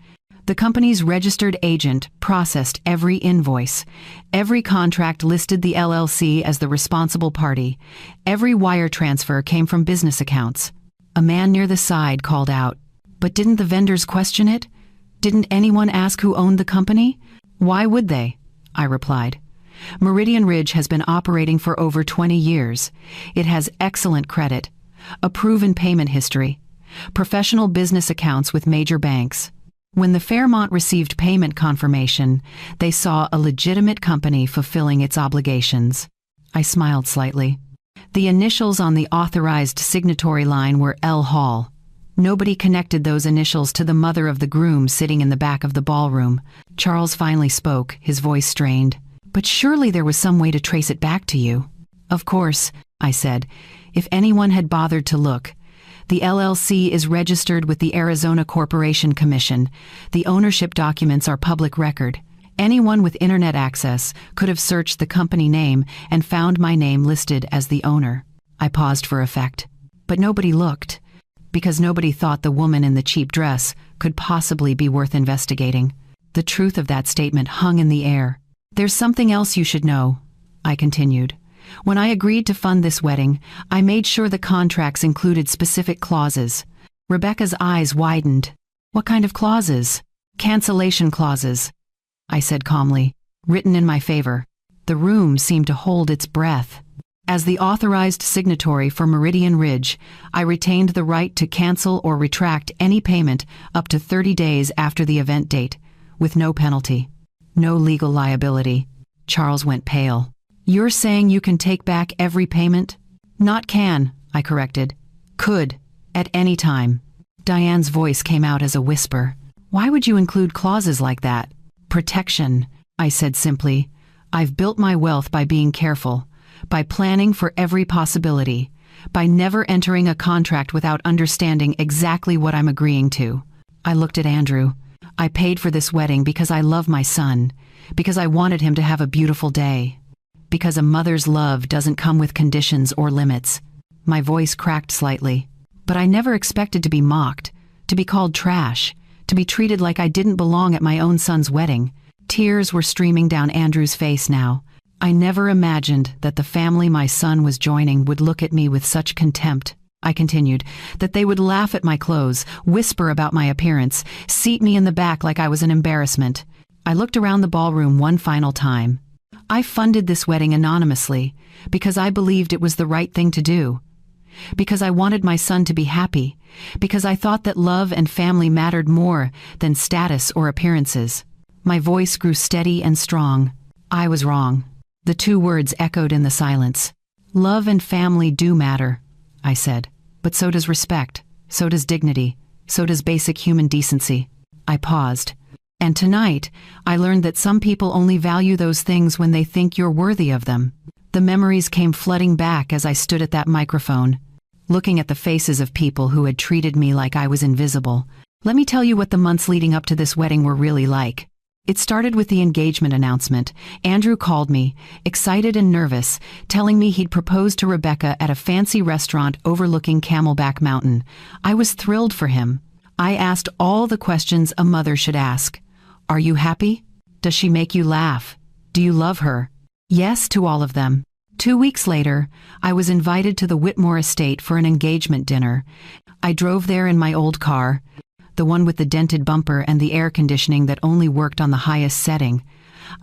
The company's registered agent processed every invoice. Every contract listed the LLC as the responsible party. Every wire transfer came from business accounts. A man near the side called out, "But didn't the vendors question it? Didn't anyone ask who owned the company?" "Why would they?" I replied. "Meridian Ridge has been operating for over 20 years. It has excellent credit, a proven payment history, professional business accounts with major banks. When the Fairmont received payment confirmation, they saw a legitimate company fulfilling its obligations." I smiled slightly. The initials on the authorized signatory line were L. Hall. Nobody connected those initials to the mother of the groom sitting in the back of the ballroom. Charles finally spoke, his voice strained. "But surely there was some way to trace it back to you." "Of course," I said, "if anyone had bothered to look. The LLC is registered with the Arizona Corporation Commission. The ownership documents are public record. Anyone with internet access could have searched the company name and found my name listed as the owner." I paused for effect. But nobody looked, because nobody thought the woman in the cheap dress could possibly be worth investigating. The truth of that statement hung in the air. "There's something else you should know," I continued. "When I agreed to fund this wedding, I made sure the contracts included specific clauses." Rebecca's eyes widened. "What kind of clauses?" "Cancellation clauses," I said calmly, "written in my favor." The room seemed to hold its breath. As the authorized signatory for Meridian Ridge, I retained the right to cancel or retract any payment up to 30 days after the event date, with no penalty, no legal liability. Charles went pale. "You're saying you can take back every payment?" "Not can," I corrected. "Could, at any time." Diane's voice came out as a whisper. "Why would you include clauses like that?" "Protection," I said simply. "I've built my wealth by being careful, by planning for every possibility, by never entering a contract without understanding exactly what I'm agreeing to." I looked at Andrew. "I paid for this wedding because I love my son, because I wanted him to have a beautiful day, because a mother's love doesn't come with conditions or limits." My voice cracked slightly. "But I never expected to be mocked, to be called trash, to be treated like I didn't belong at my own son's wedding." Tears were streaming down Andrew's face now. "I never imagined that the family my son was joining would look at me with such contempt," I continued, "that they would laugh at my clothes, whisper about my appearance, seat me in the back like I was an embarrassment." I looked around the ballroom one final time. "I funded this wedding anonymously because I believed it was the right thing to do, because I wanted my son to be happy, because I thought that love and family mattered more than status or appearances." My voice grew steady and strong. I was wrong. The two words echoed in the silence. "Love and family do matter," I said, "but so does respect, so does dignity, so does basic human decency." I paused. "And tonight, I learned that some people only value those things when they think you're worthy of them." The memories came flooding back as I stood at that microphone, looking at the faces of people who had treated me like I was invisible. Let me tell you what the months leading up to this wedding were really like. It started with the engagement announcement. Andrew called me, excited and nervous, telling me he'd proposed to Rebecca at a fancy restaurant overlooking Camelback Mountain. I was thrilled for him. I asked all the questions a mother should ask. "Are you happy? Does she make you laugh? Do you love her?" Yes to all of them. 2 weeks later, I was invited to the Whitmore estate for an engagement dinner. I drove there in my old car, the one with the dented bumper and the air conditioning that only worked on the highest setting.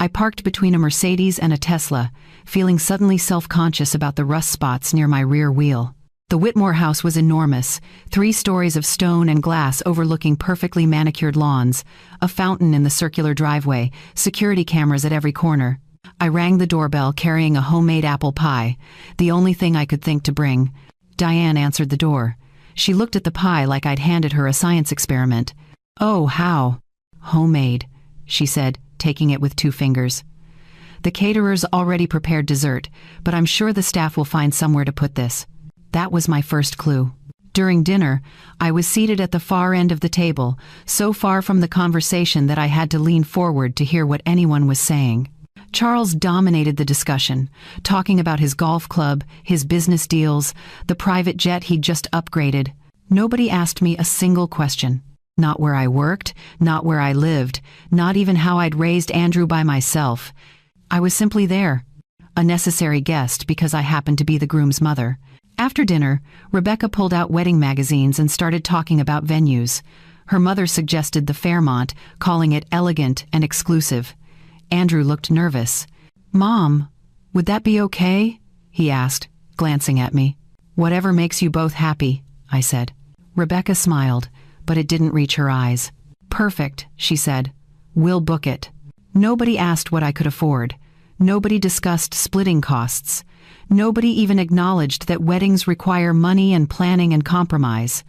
I parked between a Mercedes and a Tesla, feeling suddenly self-conscious about the rust spots near my rear wheel. The Whitmore house was enormous, 3 stories of stone and glass overlooking perfectly manicured lawns, a fountain in the circular driveway, security cameras at every corner. I rang the doorbell carrying a homemade apple pie, the only thing I could think to bring. Diane answered the door. She looked at the pie like I'd handed her a science experiment. "Oh, how? Homemade," she said, taking it with 2 fingers. "The caterers already prepared dessert, but I'm sure the staff will find somewhere to put this." That was my first clue. During dinner, I was seated at the far end of the table, so far from the conversation that I had to lean forward to hear what anyone was saying. Charles dominated the discussion, talking about his golf club, his business deals, the private jet he'd just upgraded. Nobody asked me a single question. Not where I worked, not where I lived, not even how I'd raised Andrew by myself. I was simply there, a necessary guest because I happened to be the groom's mother. After dinner, Rebecca pulled out wedding magazines and started talking about venues. Her mother suggested the Fairmont, calling it elegant and exclusive. Andrew looked nervous. "Mom, would that be okay?" he asked, glancing at me. "Whatever makes you both happy," I said. Rebecca smiled, but it didn't reach her eyes. "Perfect," she said. "We'll book it." Nobody asked what I could afford. Nobody discussed splitting costs. Nobody even acknowledged that weddings require money and planning and compromise.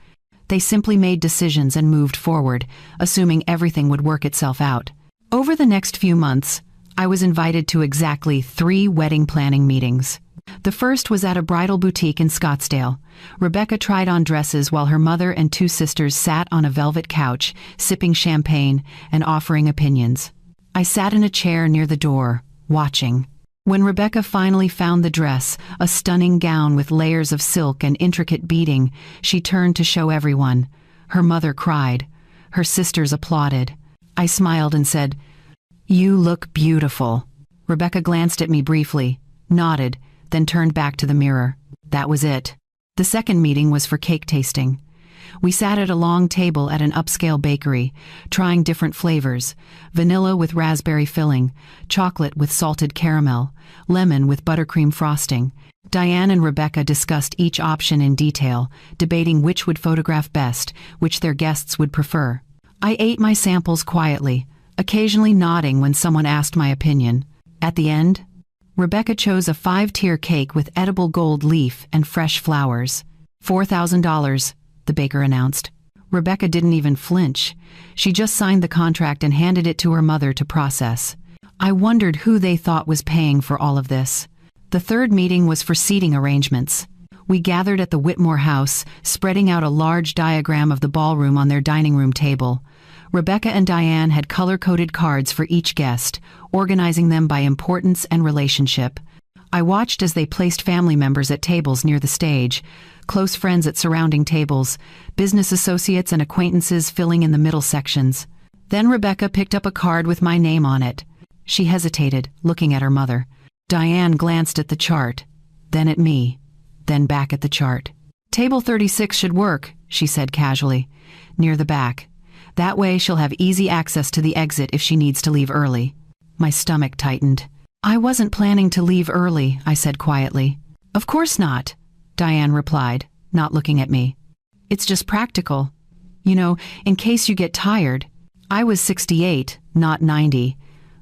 They simply made decisions and moved forward, assuming everything would work itself out. Over the next few months, I was invited to exactly 3 wedding planning meetings. The first was at a bridal boutique in Scottsdale. Rebecca tried on dresses while her mother and 2 sisters sat on a velvet couch, sipping champagne and offering opinions. I sat in a chair near the door, watching. When Rebecca finally found the dress, a stunning gown with layers of silk and intricate beading, she turned to show everyone. Her mother cried. Her sisters applauded. I smiled and said, "You look beautiful." Rebecca glanced at me briefly, nodded, then turned back to the mirror. That was it. The second meeting was for cake tasting. We sat at a long table at an upscale bakery, trying different flavors: vanilla with raspberry filling, chocolate with salted caramel, lemon with buttercream frosting. Diane and Rebecca discussed each option in detail, debating which would photograph best, which their guests would prefer. I ate my samples quietly, occasionally nodding when someone asked my opinion. At the end, Rebecca chose a 5-tier cake with edible gold leaf and fresh flowers. $4,000, the baker announced. Rebecca didn't even flinch. She just signed the contract and handed it to her mother to process. I wondered who they thought was paying for all of this. The third meeting was for seating arrangements. We gathered at the Whitmore house, spreading out a large diagram of the ballroom on their dining room table. Rebecca and Diane had color-coded cards for each guest, organizing them by importance and relationship. I watched as they placed family members at tables near the stage, close friends at surrounding tables, business associates and acquaintances filling in the middle sections. Then Rebecca picked up a card with my name on it. She hesitated, looking at her mother. Diane glanced at the chart, then at me, then back at the chart. "Table 36 should work," she said casually, "near the back. That way she'll have easy access to the exit if she needs to leave early." My stomach tightened. "I wasn't planning to leave early," I said quietly. "Of course not," Diane replied, not looking at me. "It's just practical. You know, in case you get tired." I was 68, not 90,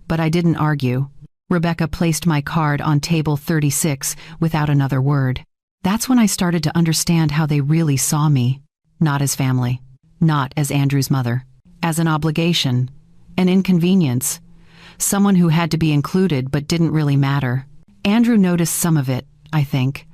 but I didn't argue. Rebecca placed my card on table 36 without another word. That's when I started to understand how they really saw me. Not as family. Not as Andrew's mother. As an obligation. An inconvenience. Someone who had to be included but didn't really matter. Andrew noticed some of it, I think.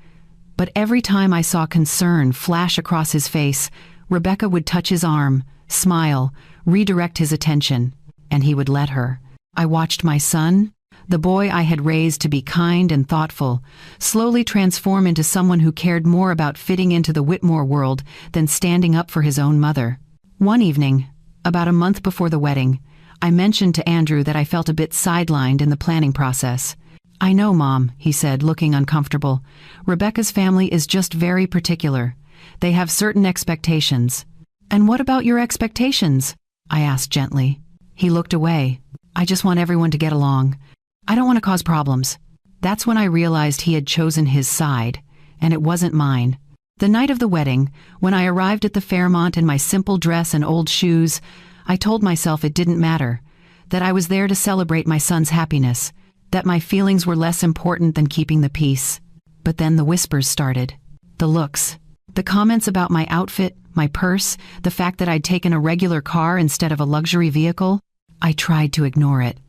But every time I saw concern flash across his face, Rebecca would touch his arm, smile, redirect his attention, and he would let her. I watched my son, the boy I had raised to be kind and thoughtful, slowly transform into someone who cared more about fitting into the Whitmore world than standing up for his own mother. One evening, about a month before the wedding, I mentioned to Andrew that I felt a bit sidelined in the planning process. "I know, Mom," he said, looking uncomfortable. "Rebecca's family is just very particular. They have certain expectations." "And what about your expectations?" I asked gently. He looked away. "I just want everyone to get along. I don't want to cause problems." That's when I realized he had chosen his side, and it wasn't mine. The night of the wedding, when I arrived at the Fairmont in my simple dress and old shoes, I told myself it didn't matter, that I was there to celebrate my son's happiness, that my feelings were less important than keeping the peace. But then the whispers started. The looks. The comments about my outfit, my purse, the fact that I'd taken a regular car instead of a luxury vehicle. I tried to ignore it.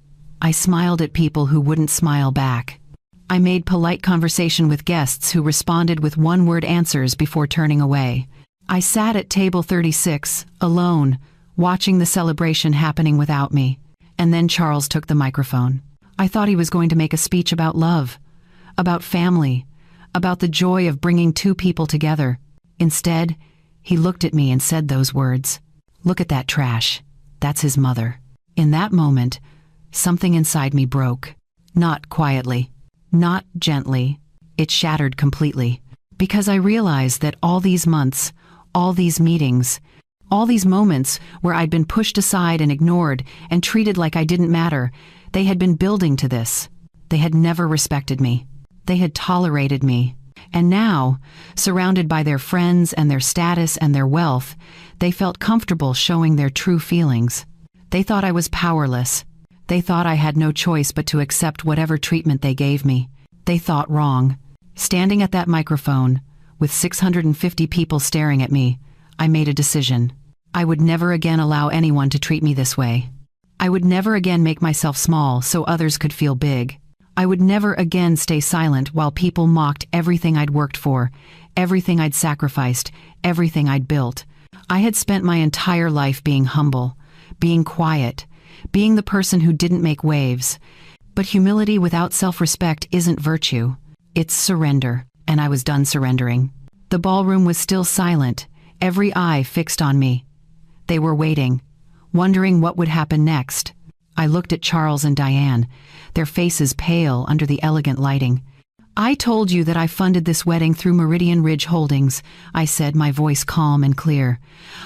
I smiled at people who wouldn't smile back. I made polite conversation with guests who responded with one-word answers before turning away. I sat at table 36, alone, watching the celebration happening without me. And then Charles took the microphone. I thought he was going to make a speech about love, about family, about the joy of bringing 2 people together. Instead, he looked at me and said those words. Look at that trash. That's his mother. In that moment, something inside me broke. Not quietly, not gently. It shattered completely. Because I realized that all these months, all these meetings, all these moments where I'd been pushed aside and ignored and treated like I didn't matter, they had been building to this. They had never respected me. They had tolerated me. And now, surrounded by their friends and their status and their wealth, they felt comfortable showing their true feelings. They thought I was powerless. They thought I had no choice but to accept whatever treatment they gave me. They thought wrong. Standing at that microphone, with 650 people staring at me, I made a decision. I would never again allow anyone to treat me this way. I would never again make myself small so others could feel big. I would never again stay silent while people mocked everything I'd worked for, everything I'd sacrificed, everything I'd built. I had spent my entire life being humble, being quiet, being the person who didn't make waves. But humility without self-respect isn't virtue. It's surrender, and I was done surrendering. The ballroom was still silent, every eye fixed on me. They were waiting, wondering what would happen next. I looked at Charles and Diane, their faces pale under the elegant lighting. "I told you that I funded this wedding through Meridian Ridge Holdings," I said, my voice calm and clear.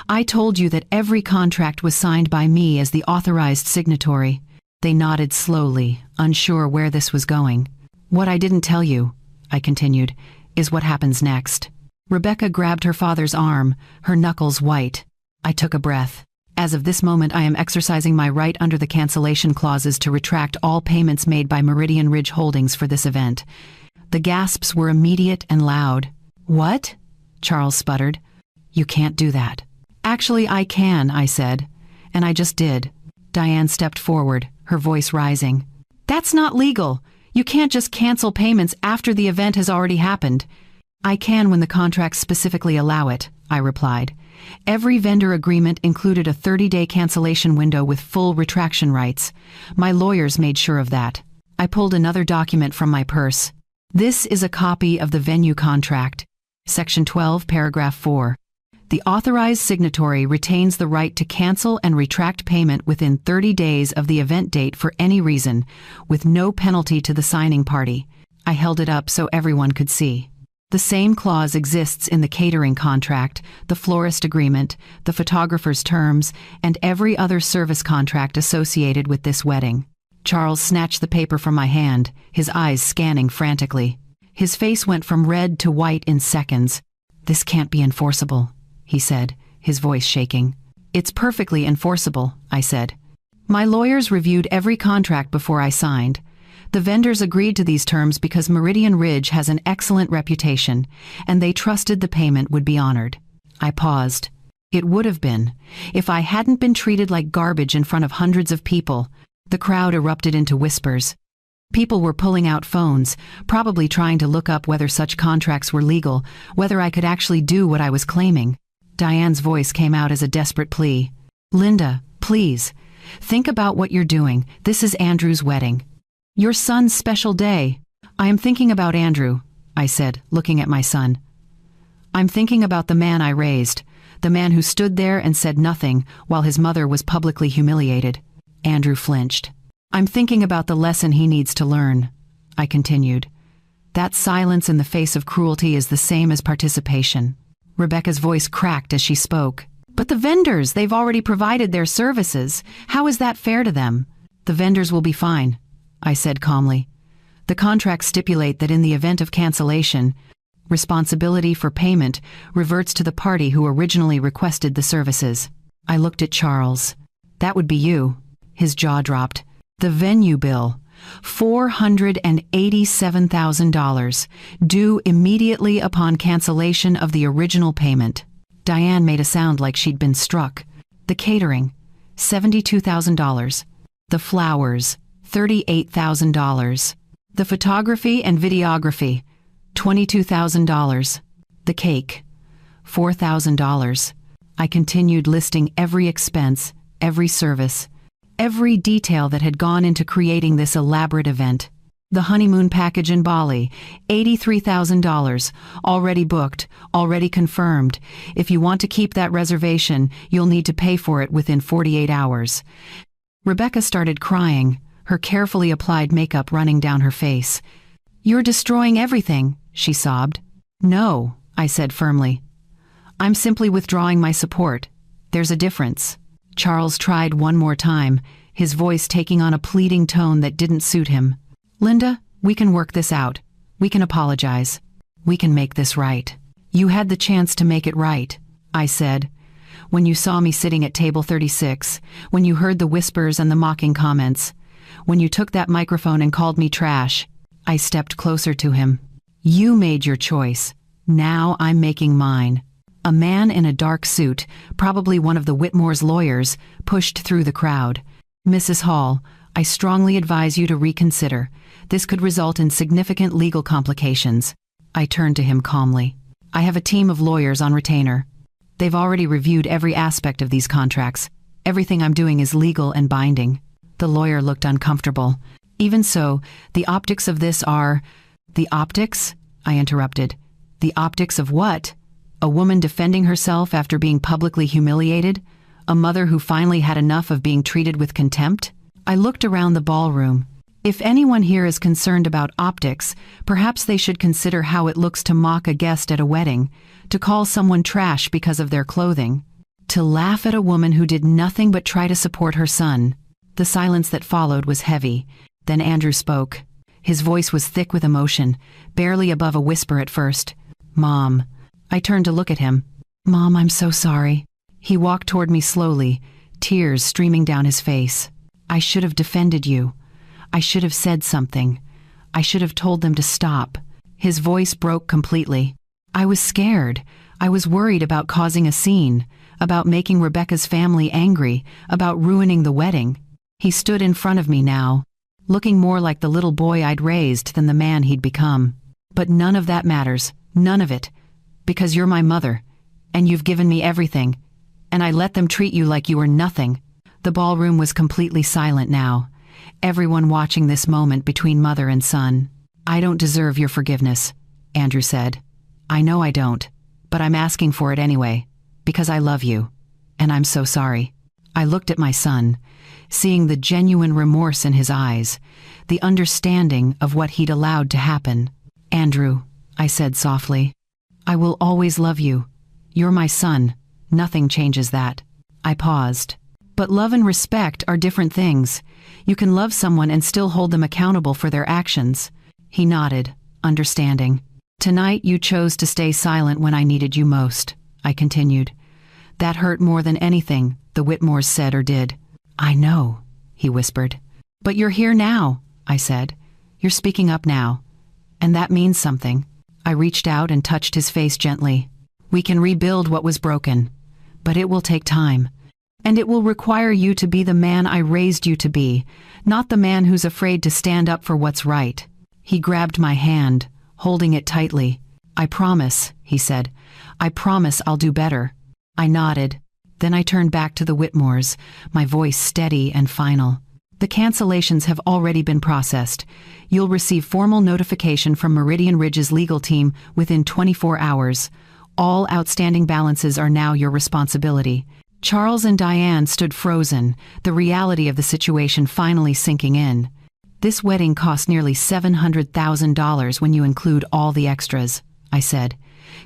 "I told you that every contract was signed by me as the authorized signatory." They nodded slowly, unsure where this was going. "What I didn't tell you," I continued, "is what happens next." Rebecca grabbed her father's arm, her knuckles white. I took a breath. As of this moment, I am exercising my right under the cancellation clauses to retract all payments made by Meridian Ridge Holdings for this event. The gasps were immediate and loud. "What?" Charles sputtered. "You can't do that." "Actually, I can," I said. And I just did. Diane stepped forward, her voice rising. "That's not legal. You can't just cancel payments after the event has already happened." "I can when the contracts specifically allow it," I replied. Every vendor agreement included a 30-day cancellation window with full retraction rights. My lawyers made sure of that. I pulled another document from my purse. This is a copy of the venue contract. Section 12, paragraph 4. The authorized signatory retains the right to cancel and retract payment within 30 days of the event date for any reason, with no penalty to the signing party. I held it up so everyone could see. The same clause exists in the catering contract, the florist agreement, the photographer's terms, and every other service contract associated with this wedding. Charles snatched the paper from my hand, his eyes scanning frantically. His face went from red to white in seconds. "This can't be enforceable," he said, his voice shaking. "It's perfectly enforceable," I said. My lawyers reviewed every contract before I signed. The vendors agreed to these terms because Meridian Ridge has an excellent reputation, and they trusted the payment would be honored. I paused. It would have been, if I hadn't been treated like garbage in front of hundreds of people. The crowd erupted into whispers. People were pulling out phones, probably trying to look up whether such contracts were legal, whether I could actually do what I was claiming. Diane's voice came out as a desperate plea. "Linda, please, think about what you're doing. This is Andrew's wedding. Your son's special day." "I am thinking about Andrew," I said, looking at my son. "I'm thinking about the man I raised, the man who stood there and said nothing while his mother was publicly humiliated." Andrew flinched. "I'm thinking about the lesson he needs to learn," I continued. "That silence in the face of cruelty is the same as participation." Rebecca's voice cracked as she spoke. "But the vendors, they've already provided their services. How is that fair to them?" "The vendors will be fine," I said calmly. "The contracts stipulate that in the event of cancellation, responsibility for payment reverts to the party who originally requested the services." I looked at Charles. "That would be you." His jaw dropped. "The venue bill, $487,000, due immediately upon cancellation of the original payment." Diane made a sound like she'd been struck. "The catering, $72,000. The flowers, $38,000. The photography and videography, $22,000. The cake, $4,000. I continued listing every expense, every service, every detail that had gone into creating this elaborate event. The honeymoon package in Bali, $83,000, already booked, already confirmed. If you want to keep that reservation, you'll need to pay for it within 48 hours. Rebecca started crying, her carefully applied makeup running down her face. "You're destroying everything," she sobbed. "No," I said firmly. "I'm simply withdrawing my support. There's a difference." Charles tried one more time, his voice taking on a pleading tone that didn't suit him. "Linda, we can work this out. We can apologize. We can make this right." "You had the chance to make it right," I said. "When you saw me sitting at table 36, when you heard the whispers and the mocking comments, when you took that microphone and called me trash." I stepped closer to him. "You made your choice. Now I'm making mine." A man in a dark suit, probably one of the Whitmore's lawyers, pushed through the crowd. "Mrs. Hall, I strongly advise you to reconsider. This could result in significant legal complications." I turned to him calmly. "I have a team of lawyers on retainer. They've already reviewed every aspect of these contracts. Everything I'm doing is legal and binding." The lawyer looked uncomfortable. "Even so, the optics of this are—" "The optics?" I interrupted. "The optics of what? A woman defending herself after being publicly humiliated? A mother who finally had enough of being treated with contempt?" I looked around the ballroom. If anyone here is concerned about optics, perhaps they should consider how it looks to mock a guest at a wedding, to call someone trash because of their clothing, to laugh at a woman who did nothing but try to support her son. The silence that followed was heavy. Then Andrew spoke. His voice was thick with emotion, barely above a whisper at first. "Mom." I turned to look at him. "Mom, I'm so sorry." He walked toward me slowly, tears streaming down his face. "I should have defended you. I should have said something. I should have told them to stop." His voice broke completely. "I was scared. I was worried about causing a scene, about making Rebecca's family angry, about ruining the wedding." He stood in front of me now, looking more like the little boy I'd raised than the man he'd become. "But none of that matters. None of it. Because you're my mother, and you've given me everything, and I let them treat you like you were nothing." The ballroom was completely silent now, everyone watching this moment between mother and son. "I don't deserve your forgiveness," Andrew said. "I know I don't, but I'm asking for it anyway, because I love you, and I'm so sorry." I looked at my son, seeing the genuine remorse in his eyes, the understanding of what he'd allowed to happen. "Andrew," I said softly, "I will always love you. You're my son. Nothing changes that." I paused. "But love and respect are different things. You can love someone and still hold them accountable for their actions." He nodded, understanding. "Tonight you chose to stay silent when I needed you most," I continued. "That hurt more than anything the Whitmores said or did." "I know," he whispered. "But you're here now," I said. "You're speaking up now. And that means something." I reached out and touched his face gently. "We can rebuild what was broken, but it will take time. And it will require you to be the man I raised you to be, not the man who's afraid to stand up for what's right." He grabbed my hand, holding it tightly. "I promise," he said. "I promise I'll do better." I nodded. Then I turned back to the Whitmores, my voice steady and final. "The cancellations have already been processed. You'll receive formal notification from Meridian Ridge's legal team within 24 hours. All outstanding balances are now your responsibility." Charles and Diane stood frozen, the reality of the situation finally sinking in. "This wedding cost nearly $700,000 when you include all the extras," I said.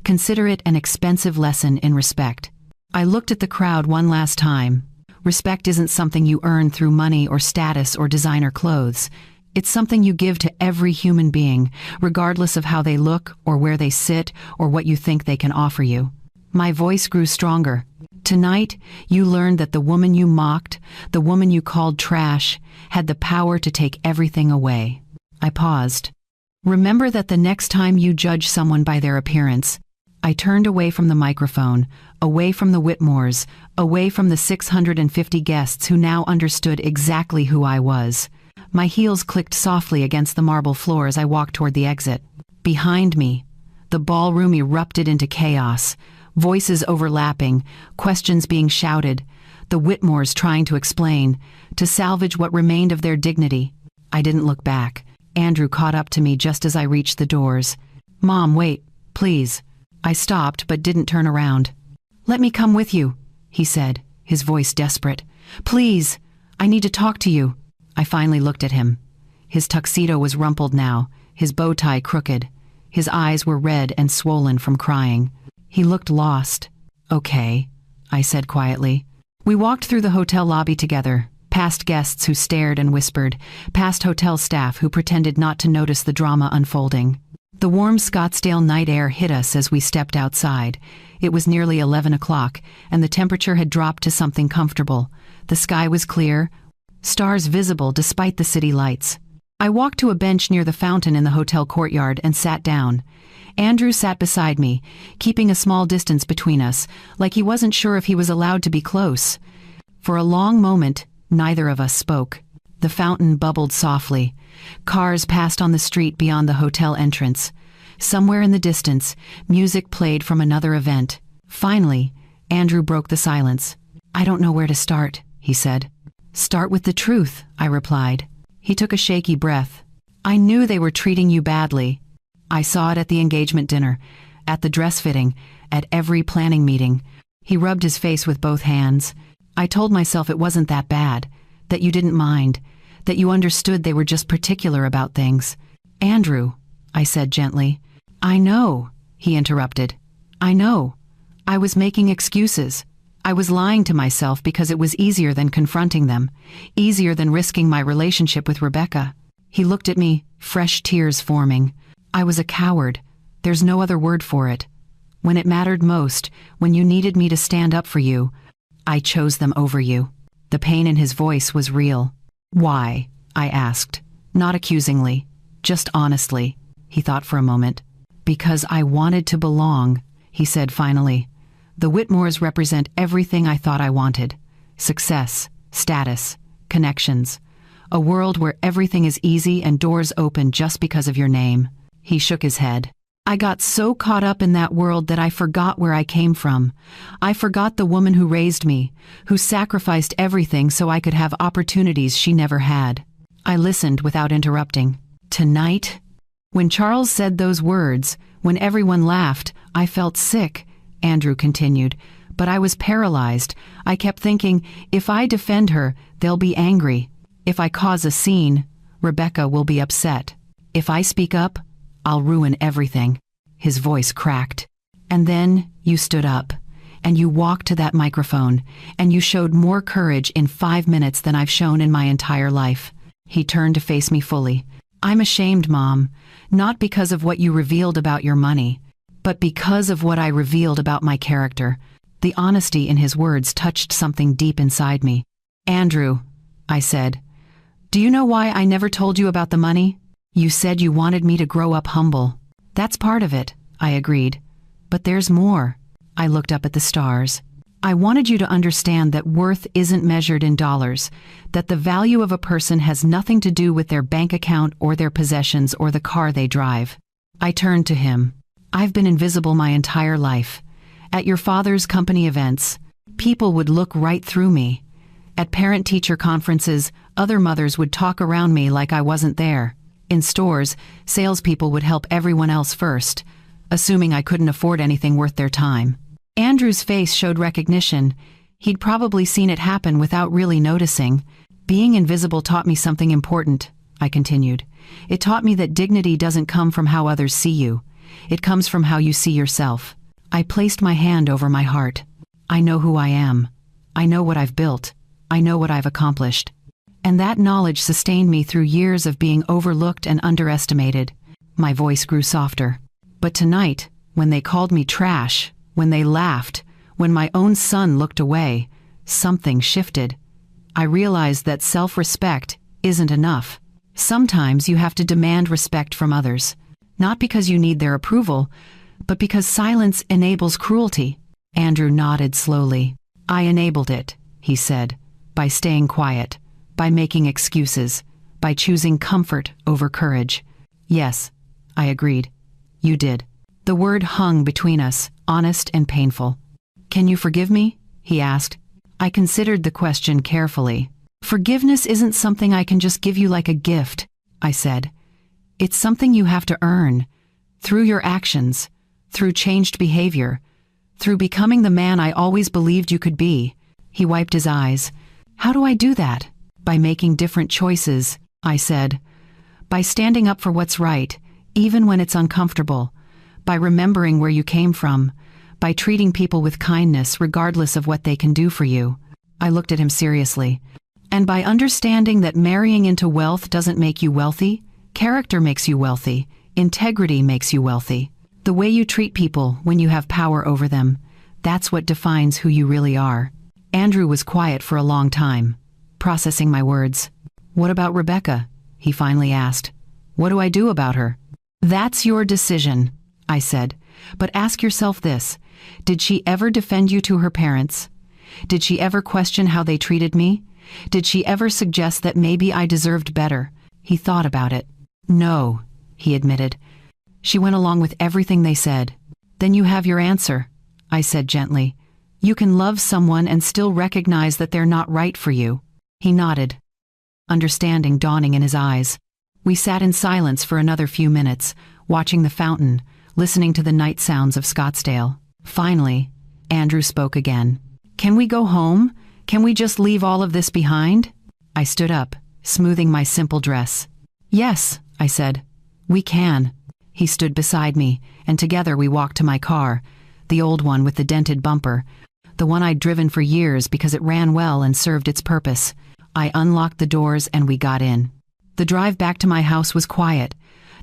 "Consider it an expensive lesson in respect." I looked at the crowd one last time. Respect isn't something you earn through money or status or designer clothes. It's something you give to every human being, regardless of how they look or where they sit or what you think they can offer you. My voice grew stronger. "Tonight, you learned that the woman you mocked, the woman you called trash, had the power to take everything away." I paused. "Remember that the next time you judge someone by their appearance." I turned away from the microphone, away from the Whitmores, away from the 650 guests who now understood exactly who I was. My heels clicked softly against the marble floor as I walked toward the exit. Behind me, the ballroom erupted into chaos, voices overlapping, questions being shouted, the Whitmores trying to explain, to salvage what remained of their dignity. I didn't look back. Andrew caught up to me just as I reached the doors. "Mom, wait, please." I stopped but didn't turn around. "Let me come with you," he said, his voice desperate. "Please, I need to talk to you." I finally looked at him. His tuxedo was rumpled now, his bow tie crooked. His eyes were red and swollen from crying. He looked lost. "Okay," I said quietly. We walked through the hotel lobby together, past guests who stared and whispered, past hotel staff who pretended not to notice the drama unfolding. The warm Scottsdale night air hit us as we stepped outside. It was nearly 11 o'clock, and the temperature had dropped to something comfortable. The sky was clear, stars visible despite the city lights. I walked to a bench near the fountain in the hotel courtyard and sat down. Andrew sat beside me, keeping a small distance between us, like he wasn't sure if he was allowed to be close. For a long moment, neither of us spoke. The fountain bubbled softly. Cars passed on the street beyond the hotel entrance. Somewhere in the distance, music played from another event. Finally, Andrew broke the silence. "I don't know where to start," he said. "Start with the truth," I replied. He took a shaky breath. "I knew they were treating you badly. I saw it at the engagement dinner, at the dress fitting, at every planning meeting." He rubbed his face with both hands. "I told myself it wasn't that bad, that you didn't mind, that you understood they were just particular about things." "Andrew," I said gently. "I know," he interrupted. "I know. I was making excuses. I was lying to myself because it was easier than confronting them, easier than risking my relationship with Rebecca." He looked at me, fresh tears forming. "I was a coward. There's no other word for it. When it mattered most, when you needed me to stand up for you, I chose them over you." The pain in his voice was real. "Why?" I asked, not accusingly, just honestly. He thought for a moment. "Because I wanted to belong," he said finally. "The Whitmores represent everything I thought I wanted. Success, status, connections. A world where everything is easy and doors open just because of your name." He shook his head. "I got so caught up in that world that I forgot where I came from. I forgot the woman who raised me, who sacrificed everything so I could have opportunities she never had." I listened without interrupting. "Tonight?" When Charles said those words, when everyone laughed, I felt sick, Andrew continued, but I was paralyzed. I kept thinking, if I defend her, they'll be angry. If I cause a scene, Rebecca will be upset. If I speak up, I'll ruin everything." His voice cracked. "And then you stood up, and you walked to that microphone, and you showed more courage in 5 minutes than I've shown in my entire life." He turned to face me fully. "I'm ashamed, Mom, not because of what you revealed about your money, but because of what I revealed about my character." The honesty in his words touched something deep inside me. "Andrew," I said, "do you know why I never told you about the money? You said you wanted me to grow up humble." "That's part of it," I agreed. "But there's more." I looked up at the stars. "I wanted you to understand that worth isn't measured in dollars, that the value of a person has nothing to do with their bank account or their possessions or the car they drive." I turned to him. "I've been invisible my entire life. At your father's company events, people would look right through me. At parent-teacher conferences, other mothers would talk around me like I wasn't there. In stores, salespeople would help everyone else first, assuming I couldn't afford anything worth their time." Andrew's face showed recognition. He'd probably seen it happen without really noticing. "Being invisible taught me something important," I continued. "It taught me that dignity doesn't come from how others see you. It comes from how you see yourself." I placed my hand over my heart. "I know who I am. I know what I've built. I know what I've accomplished." And that knowledge sustained me through years of being overlooked and underestimated. My voice grew softer. "But tonight, when they called me trash, when they laughed, when my own son looked away, something shifted. I realized that self-respect isn't enough. Sometimes you have to demand respect from others, not because you need their approval, but because silence enables cruelty." Andrew nodded slowly. "I enabled it," he said, "by staying quiet, by making excuses, by choosing comfort over courage." "Yes," I agreed. "You did." The word hung between us, honest and painful. "Can you forgive me?" he asked. I considered the question carefully. "Forgiveness isn't something I can just give you like a gift," I said. It's something you have to earn. Through your actions, through changed behavior, through becoming the man I always believed you could be. He wiped his eyes. How do I do that? By making different choices, I said. By standing up for what's right, even when it's uncomfortable. By remembering where you came from. By treating people with kindness regardless of what they can do for you. I looked at him seriously. And by understanding that marrying into wealth doesn't make you wealthy, character makes you wealthy, integrity makes you wealthy. The way you treat people when you have power over them, that's what defines who you really are. Andrew was quiet for a long time, processing my words. What about Rebecca? He finally asked. What do I do about her? That's your decision, I said. But ask yourself this. Did she ever defend you to her parents? Did she ever question how they treated me? Did she ever suggest that maybe I deserved better? He thought about it. No, he admitted. She went along with everything they said. Then you have your answer, I said gently. You can love someone and still recognize that they're not right for you. He nodded, understanding dawning in his eyes. We sat in silence for another few minutes, watching the fountain, listening to the night sounds of Scottsdale. Finally, Andrew spoke again. Can we go home? Can we just leave all of this behind? I stood up, smoothing my simple dress. Yes, I said. We can. He stood beside me, and together we walked to my car, the old one with the dented bumper, the one I'd driven for years because it ran well and served its purpose. I unlocked the doors and we got in. The drive back to my house was quiet,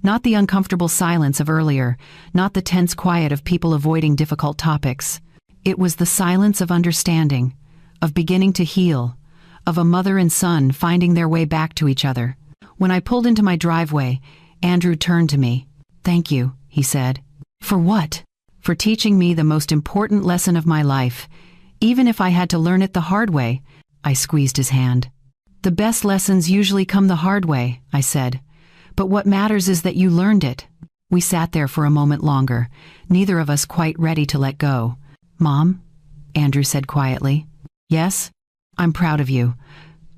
not the uncomfortable silence of earlier, not the tense quiet of people avoiding difficult topics. It was the silence of understanding, of beginning to heal, of a mother and son finding their way back to each other. When I pulled into my driveway, Andrew turned to me. Thank you, he said. For what? For teaching me the most important lesson of my life, even if I had to learn it the hard way. I squeezed his hand. The best lessons usually come the hard way, I said. But what matters is that you learned it. We sat there for a moment longer, neither of us quite ready to let go. Mom? Andrew said quietly. Yes? I'm proud of you.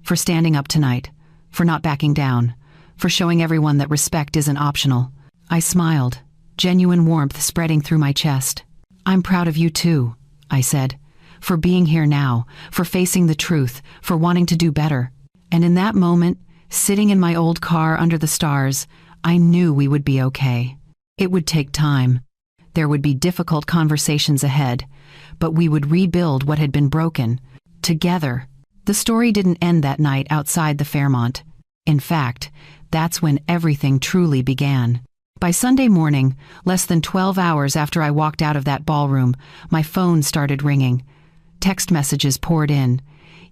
For standing up tonight. For not backing down. For showing everyone that respect isn't optional. I smiled, genuine warmth spreading through my chest. I'm proud of you too, I said. For being here now, for facing the truth, for wanting to do better. And in that moment, sitting in my old car under the stars, I knew we would be okay. It would take time. There would be difficult conversations ahead, but we would rebuild what had been broken. Together. The story didn't end that night outside the Fairmont. In fact, that's when everything truly began. By Sunday morning, less than 12 hours after I walked out of that ballroom, my phone started ringing. Text messages poured in.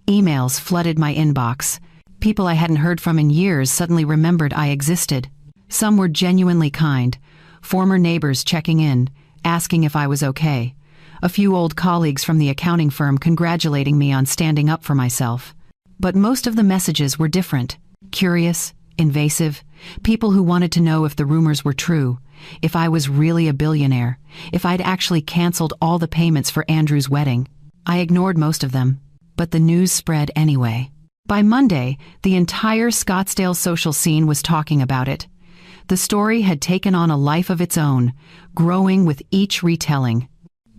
Emails flooded my inbox. People I hadn't heard from in years suddenly remembered I existed. Some were genuinely kind. Former neighbors checking in, asking if I was okay. A few old colleagues from the accounting firm congratulating me on standing up for myself. But most of the messages were different. Curious, invasive, people who wanted to know if the rumors were true, if I was really a billionaire, if I'd actually canceled all the payments for Andrew's wedding. I ignored most of them, but the news spread anyway. By Monday, the entire Scottsdale social scene was talking about it. The story had taken on a life of its own, growing with each retelling.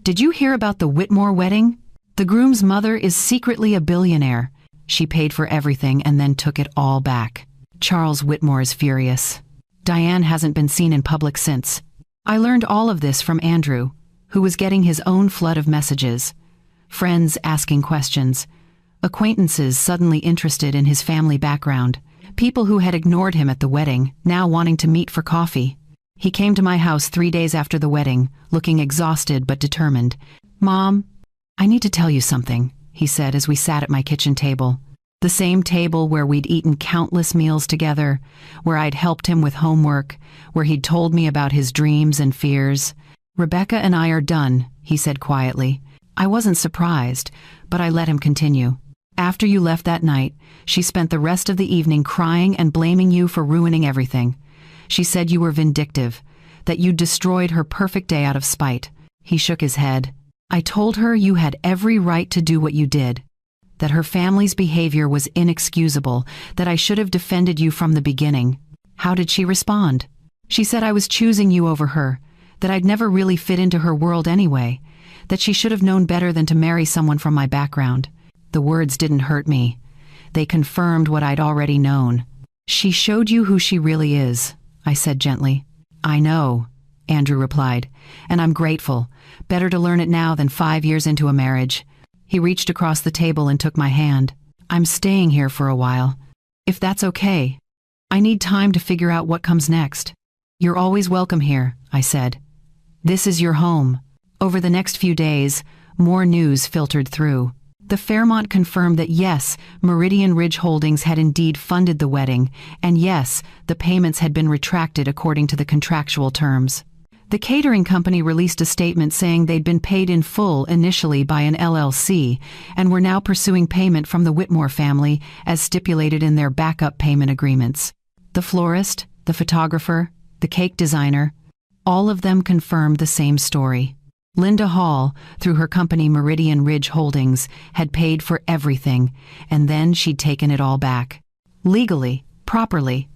Did you hear about the Whitmore wedding? The groom's mother is secretly a billionaire. She paid for everything and then took it all back. Charles Whitmore is furious. Diane hasn't been seen in public since. I learned all of this from Andrew, who was getting his own flood of messages. Friends asking questions. Acquaintances suddenly interested in his family background. People who had ignored him at the wedding, now wanting to meet for coffee. He came to my house 3 days after the wedding, looking exhausted but determined. Mom, I need to tell you something, he said as we sat at my kitchen table. The same table where we'd eaten countless meals together, where I'd helped him with homework, where he'd told me about his dreams and fears. Rebecca and I are done, he said quietly. I wasn't surprised, but I let him continue. After you left that night, she spent the rest of the evening crying and blaming you for ruining everything. She said you were vindictive, that you destroyed her perfect day out of spite. He shook his head. I told her you had every right to do what you did, that her family's behavior was inexcusable, that I should have defended you from the beginning. How did she respond? She said I was choosing you over her, that I'd never really fit into her world anyway, that she should have known better than to marry someone from my background. The words didn't hurt me. They confirmed what I'd already known. She showed you who she really is, I said gently. I know, Andrew replied, and I'm grateful. Better to learn it now than 5 years into a marriage. He reached across the table and took my hand. I'm staying here for a while, if that's okay. I need time to figure out what comes next. You're always welcome here, I said. This is your home. Over the next few days, more news filtered through. The Fairmont confirmed that yes, Meridian Ridge Holdings had indeed funded the wedding, and yes, the payments had been retracted according to the contractual terms. The catering company released a statement saying they'd been paid in full initially by an LLC and were now pursuing payment from the Whitmore family as stipulated in their backup payment agreements. The florist, the photographer, the cake designer, all of them confirmed the same story. Linda Hall, through her company Meridian Ridge Holdings, had paid for everything, and then she'd taken it all back. Legally, properly,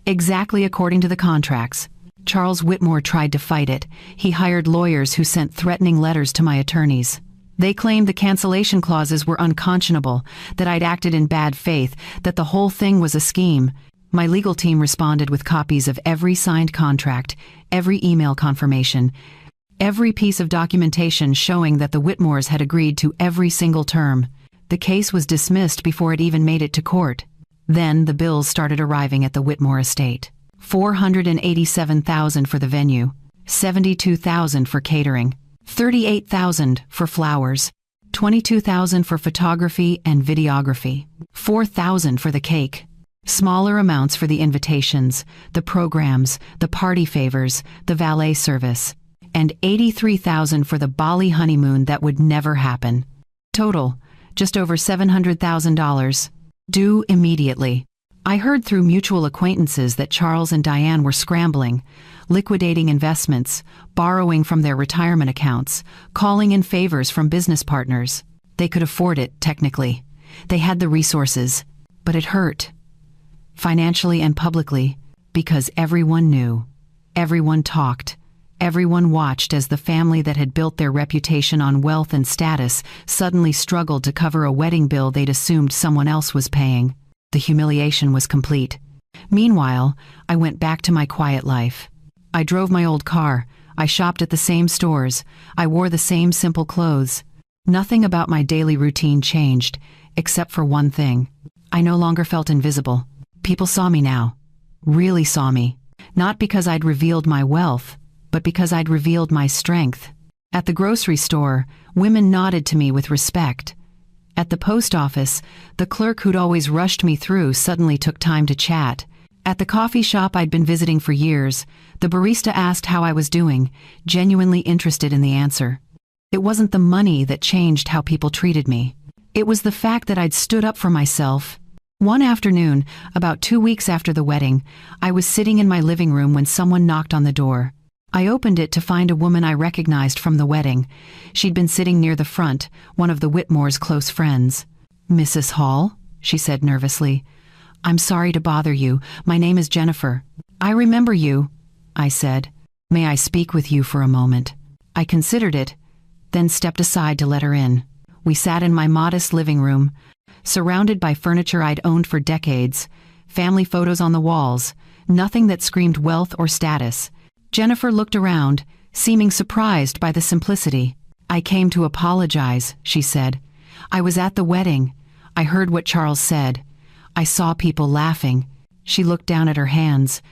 exactly according to the contracts. Charles Whitmore tried to fight it. He hired lawyers who sent threatening letters to my attorneys. They claimed the cancellation clauses were unconscionable, that I'd acted in bad faith, that the whole thing was a scheme. My legal team responded with copies of every signed contract, every email confirmation, every piece of documentation showing that the Whitmores had agreed to every single term. The case was dismissed before it even made it to court. Then the bills started arriving at the Whitmore estate. $487,000 for the venue, $72,000 for catering, $38,000 for flowers, $22,000 for photography and videography, $4,000 for the cake. Smaller amounts for the invitations, the programs, the party favors, the valet service, and $83,000 for the Bali honeymoon that would never happen. Total, just over $700,000. Due immediately. I heard through mutual acquaintances that Charles and Diane were scrambling, liquidating investments, borrowing from their retirement accounts, calling in favors from business partners. They could afford it, technically. They had the resources, but it hurt. Financially and publicly, because everyone knew. Everyone talked. Everyone watched as the family that had built their reputation on wealth and status suddenly struggled to cover a wedding bill they'd assumed someone else was paying. The humiliation was complete. Meanwhile, I went back to my quiet life. I drove my old car. I shopped at the same stores. I wore the same simple clothes. Nothing about my daily routine changed, except for one thing. I no longer felt invisible. People saw me now. Really saw me. Not because I'd revealed my wealth, but because I'd revealed my strength. At the grocery store, women nodded to me with respect. At the post office, the clerk who'd always rushed me through suddenly took time to chat. At the coffee shop I'd been visiting for years, the barista asked how I was doing, genuinely interested in the answer. It wasn't the money that changed how people treated me. It was the fact that I'd stood up for myself. One afternoon, about 2 weeks after the wedding, I was sitting in my living room when someone knocked on the door. I opened it to find a woman I recognized from the wedding. She'd been sitting near the front, one of the Whitmores' close friends. "Mrs. Hall?" she said nervously. "I'm sorry to bother you. My name is Jennifer." "I remember you," I said. "May I speak with you for a moment?" I considered it, then stepped aside to let her in. We sat in my modest living room, surrounded by furniture I'd owned for decades, family photos on the walls, nothing that screamed wealth or status. Jennifer looked around, seeming surprised by the simplicity. "I came to apologize," she said. "I was at the wedding. I heard what Charles said. I saw people laughing." She looked down at her hands.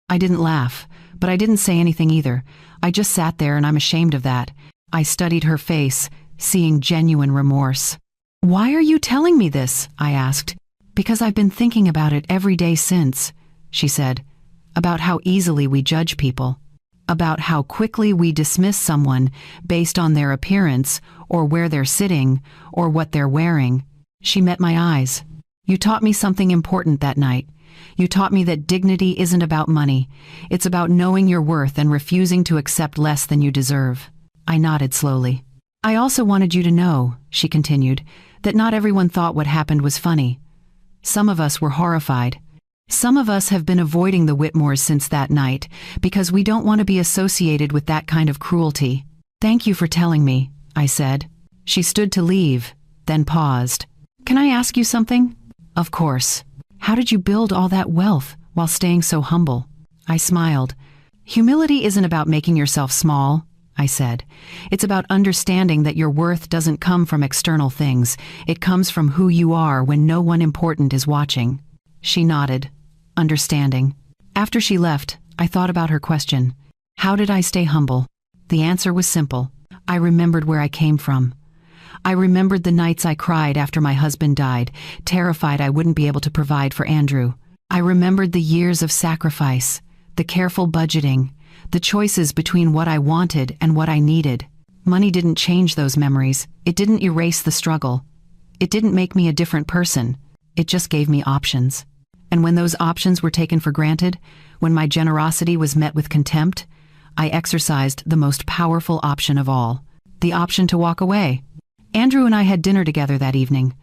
"I didn't laugh, but I didn't say anything either. I just sat there and I'm ashamed of that." I studied her face, seeing genuine remorse. "Why are you telling me this?" I asked. "Because I've been thinking about it every day since," she said. "About how easily we judge people. About how quickly we dismiss someone based on their appearance, or where they're sitting, or what they're wearing." She met my eyes. "You taught me something important that night. You taught me that dignity isn't about money. It's about knowing your worth and refusing to accept less than you deserve." I nodded slowly. "I also wanted you to know," she continued, "that not everyone thought what happened was funny. Some of us were horrified. Some of us have been avoiding the Whitmores since that night because we don't want to be associated with that kind of cruelty. Thank you for telling me, I said. She stood to leave, then paused. Can I ask you something? Of course. How did you build all that wealth while staying so humble? I smiled. Humility isn't about making yourself small, I said. It's about understanding that your worth doesn't come from external things. It comes from who you are when no one important is watching. She nodded, understanding. After she left, I thought about her question. How did I stay humble? The answer was simple. I remembered where I came from. I remembered the nights I cried after my husband died, terrified I wouldn't be able to provide for Andrew. I remembered the years of sacrifice, the careful budgeting, the choices between what I wanted and what I needed. Money didn't change those memories. It didn't erase the struggle. It didn't make me a different person. It just gave me options. And when those options were taken for granted, when my generosity was met with contempt, I exercised the most powerful option of all, the option to walk away. Andrew and I had dinner together that evening.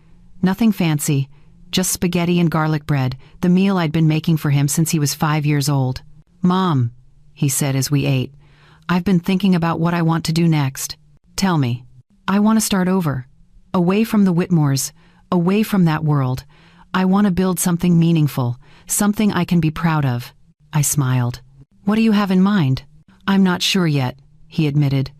Nothing fancy, just spaghetti and garlic bread, the meal I'd been making for him since he was 5 years old. Mom, he said as we ate, I've been thinking about what I want to do next. Tell me. I want to start over. Away from the Whitmores, away from that world. I want to build something meaningful, something I can be proud of. I smiled. What do you have in mind? I'm not sure yet, he admitted.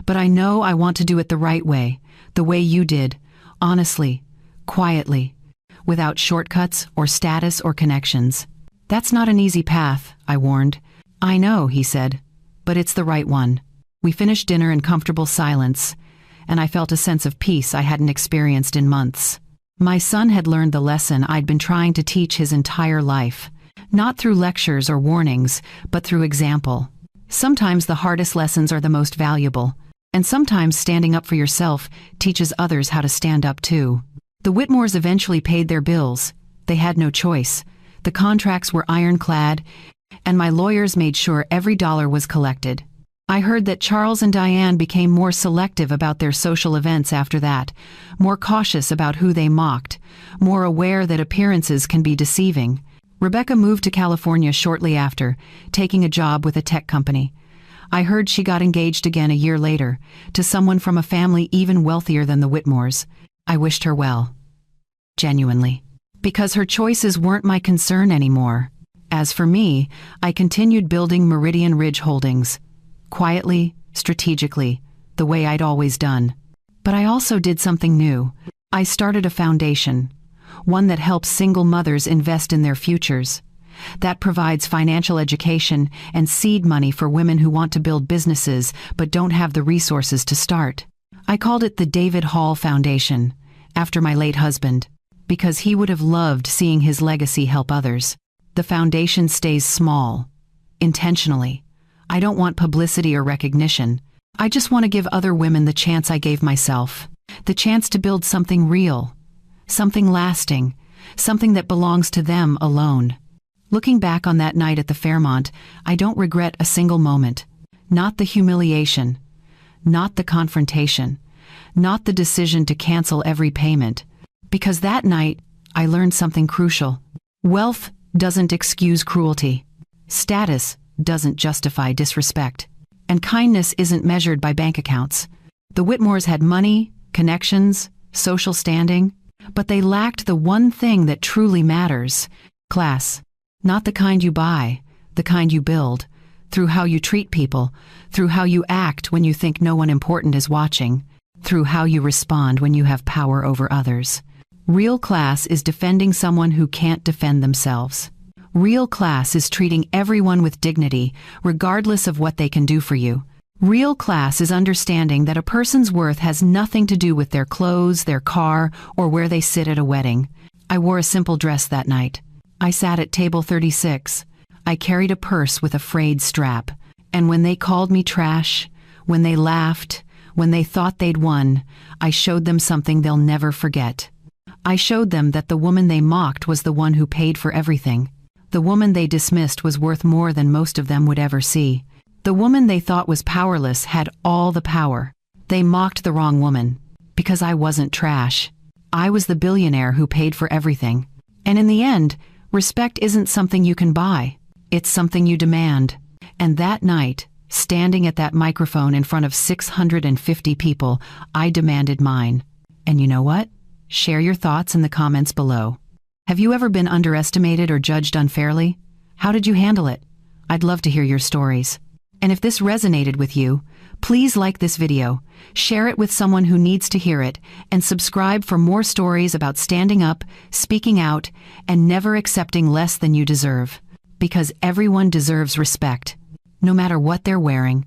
But I know I want to do it the right way, the way you did, honestly, quietly, without shortcuts or status or connections. That's not an easy path, I warned. I know, he said, but it's the right one. We finished dinner in comfortable silence, and I felt a sense of peace I hadn't experienced in months. My son had learned the lesson I'd been trying to teach his entire life, not through lectures or warnings, but through example. Sometimes the hardest lessons are the most valuable, and sometimes standing up for yourself teaches others how to stand up too. The Whitmores eventually paid their bills. They had no choice. The contracts were ironclad, and my lawyers made sure every dollar was collected. I heard that Charles and Diane became more selective about their social events after that, more cautious about who they mocked, more aware that appearances can be deceiving. Rebecca moved to California shortly after, taking a job with a tech company. I heard she got engaged again a year later, to someone from a family even wealthier than the Whitmores. I wished her well. Genuinely. Because her choices weren't my concern anymore. As for me, I continued building Meridian Ridge Holdings. Quietly, strategically, the way I'd always done. But I also did something new. I started a foundation, one that helps single mothers invest in their futures, that provides financial education and seed money for women who want to build businesses but don't have the resources to start. I called it the David Hall Foundation, after my late husband, because he would have loved seeing his legacy help others. The foundation stays small, intentionally. I don't want publicity or recognition. I just want to give other women the chance I gave myself, the chance to build something real, something lasting, something that belongs to them alone. Looking back on that night at the Fairmont, I don't regret a single moment. Not the humiliation, not the confrontation, not the decision to cancel every payment. Because that night, I learned something crucial. Wealth doesn't excuse cruelty. Status doesn't justify disrespect. And kindness isn't measured by bank accounts. The Whitmores had money, connections, social standing, but they lacked the one thing that truly matters: class. Not the kind you buy, the kind you build, through how you treat people, through how you act when you think no one important is watching, through how you respond when you have power over others. Real class is defending someone who can't defend themselves. Real class is treating everyone with dignity, regardless of what they can do for you. Real class is understanding that a person's worth has nothing to do with their clothes, their car, or where they sit at a wedding. I wore a simple dress that night. I sat at table 36. I carried a purse with a frayed strap. And when they called me trash, when they laughed, when they thought they'd won, I showed them something they'll never forget. I showed them that the woman they mocked was the one who paid for everything. The woman they dismissed was worth more than most of them would ever see. The woman they thought was powerless had all the power. They mocked the wrong woman, because I wasn't trash. I was the billionaire who paid for everything. And in the end, Respect isn't something you can buy. It's something you demand. And that night, standing at that microphone in front of 650 people, I demanded mine. And you know what? Share your thoughts in the comments below. Have you ever been underestimated or judged unfairly? How did you handle it? I'd love to hear your stories. And if this resonated with you, please like this video, share it with someone who needs to hear it, and subscribe for more stories about standing up, speaking out, and never accepting less than you deserve. Because everyone deserves respect, no matter what they're wearing.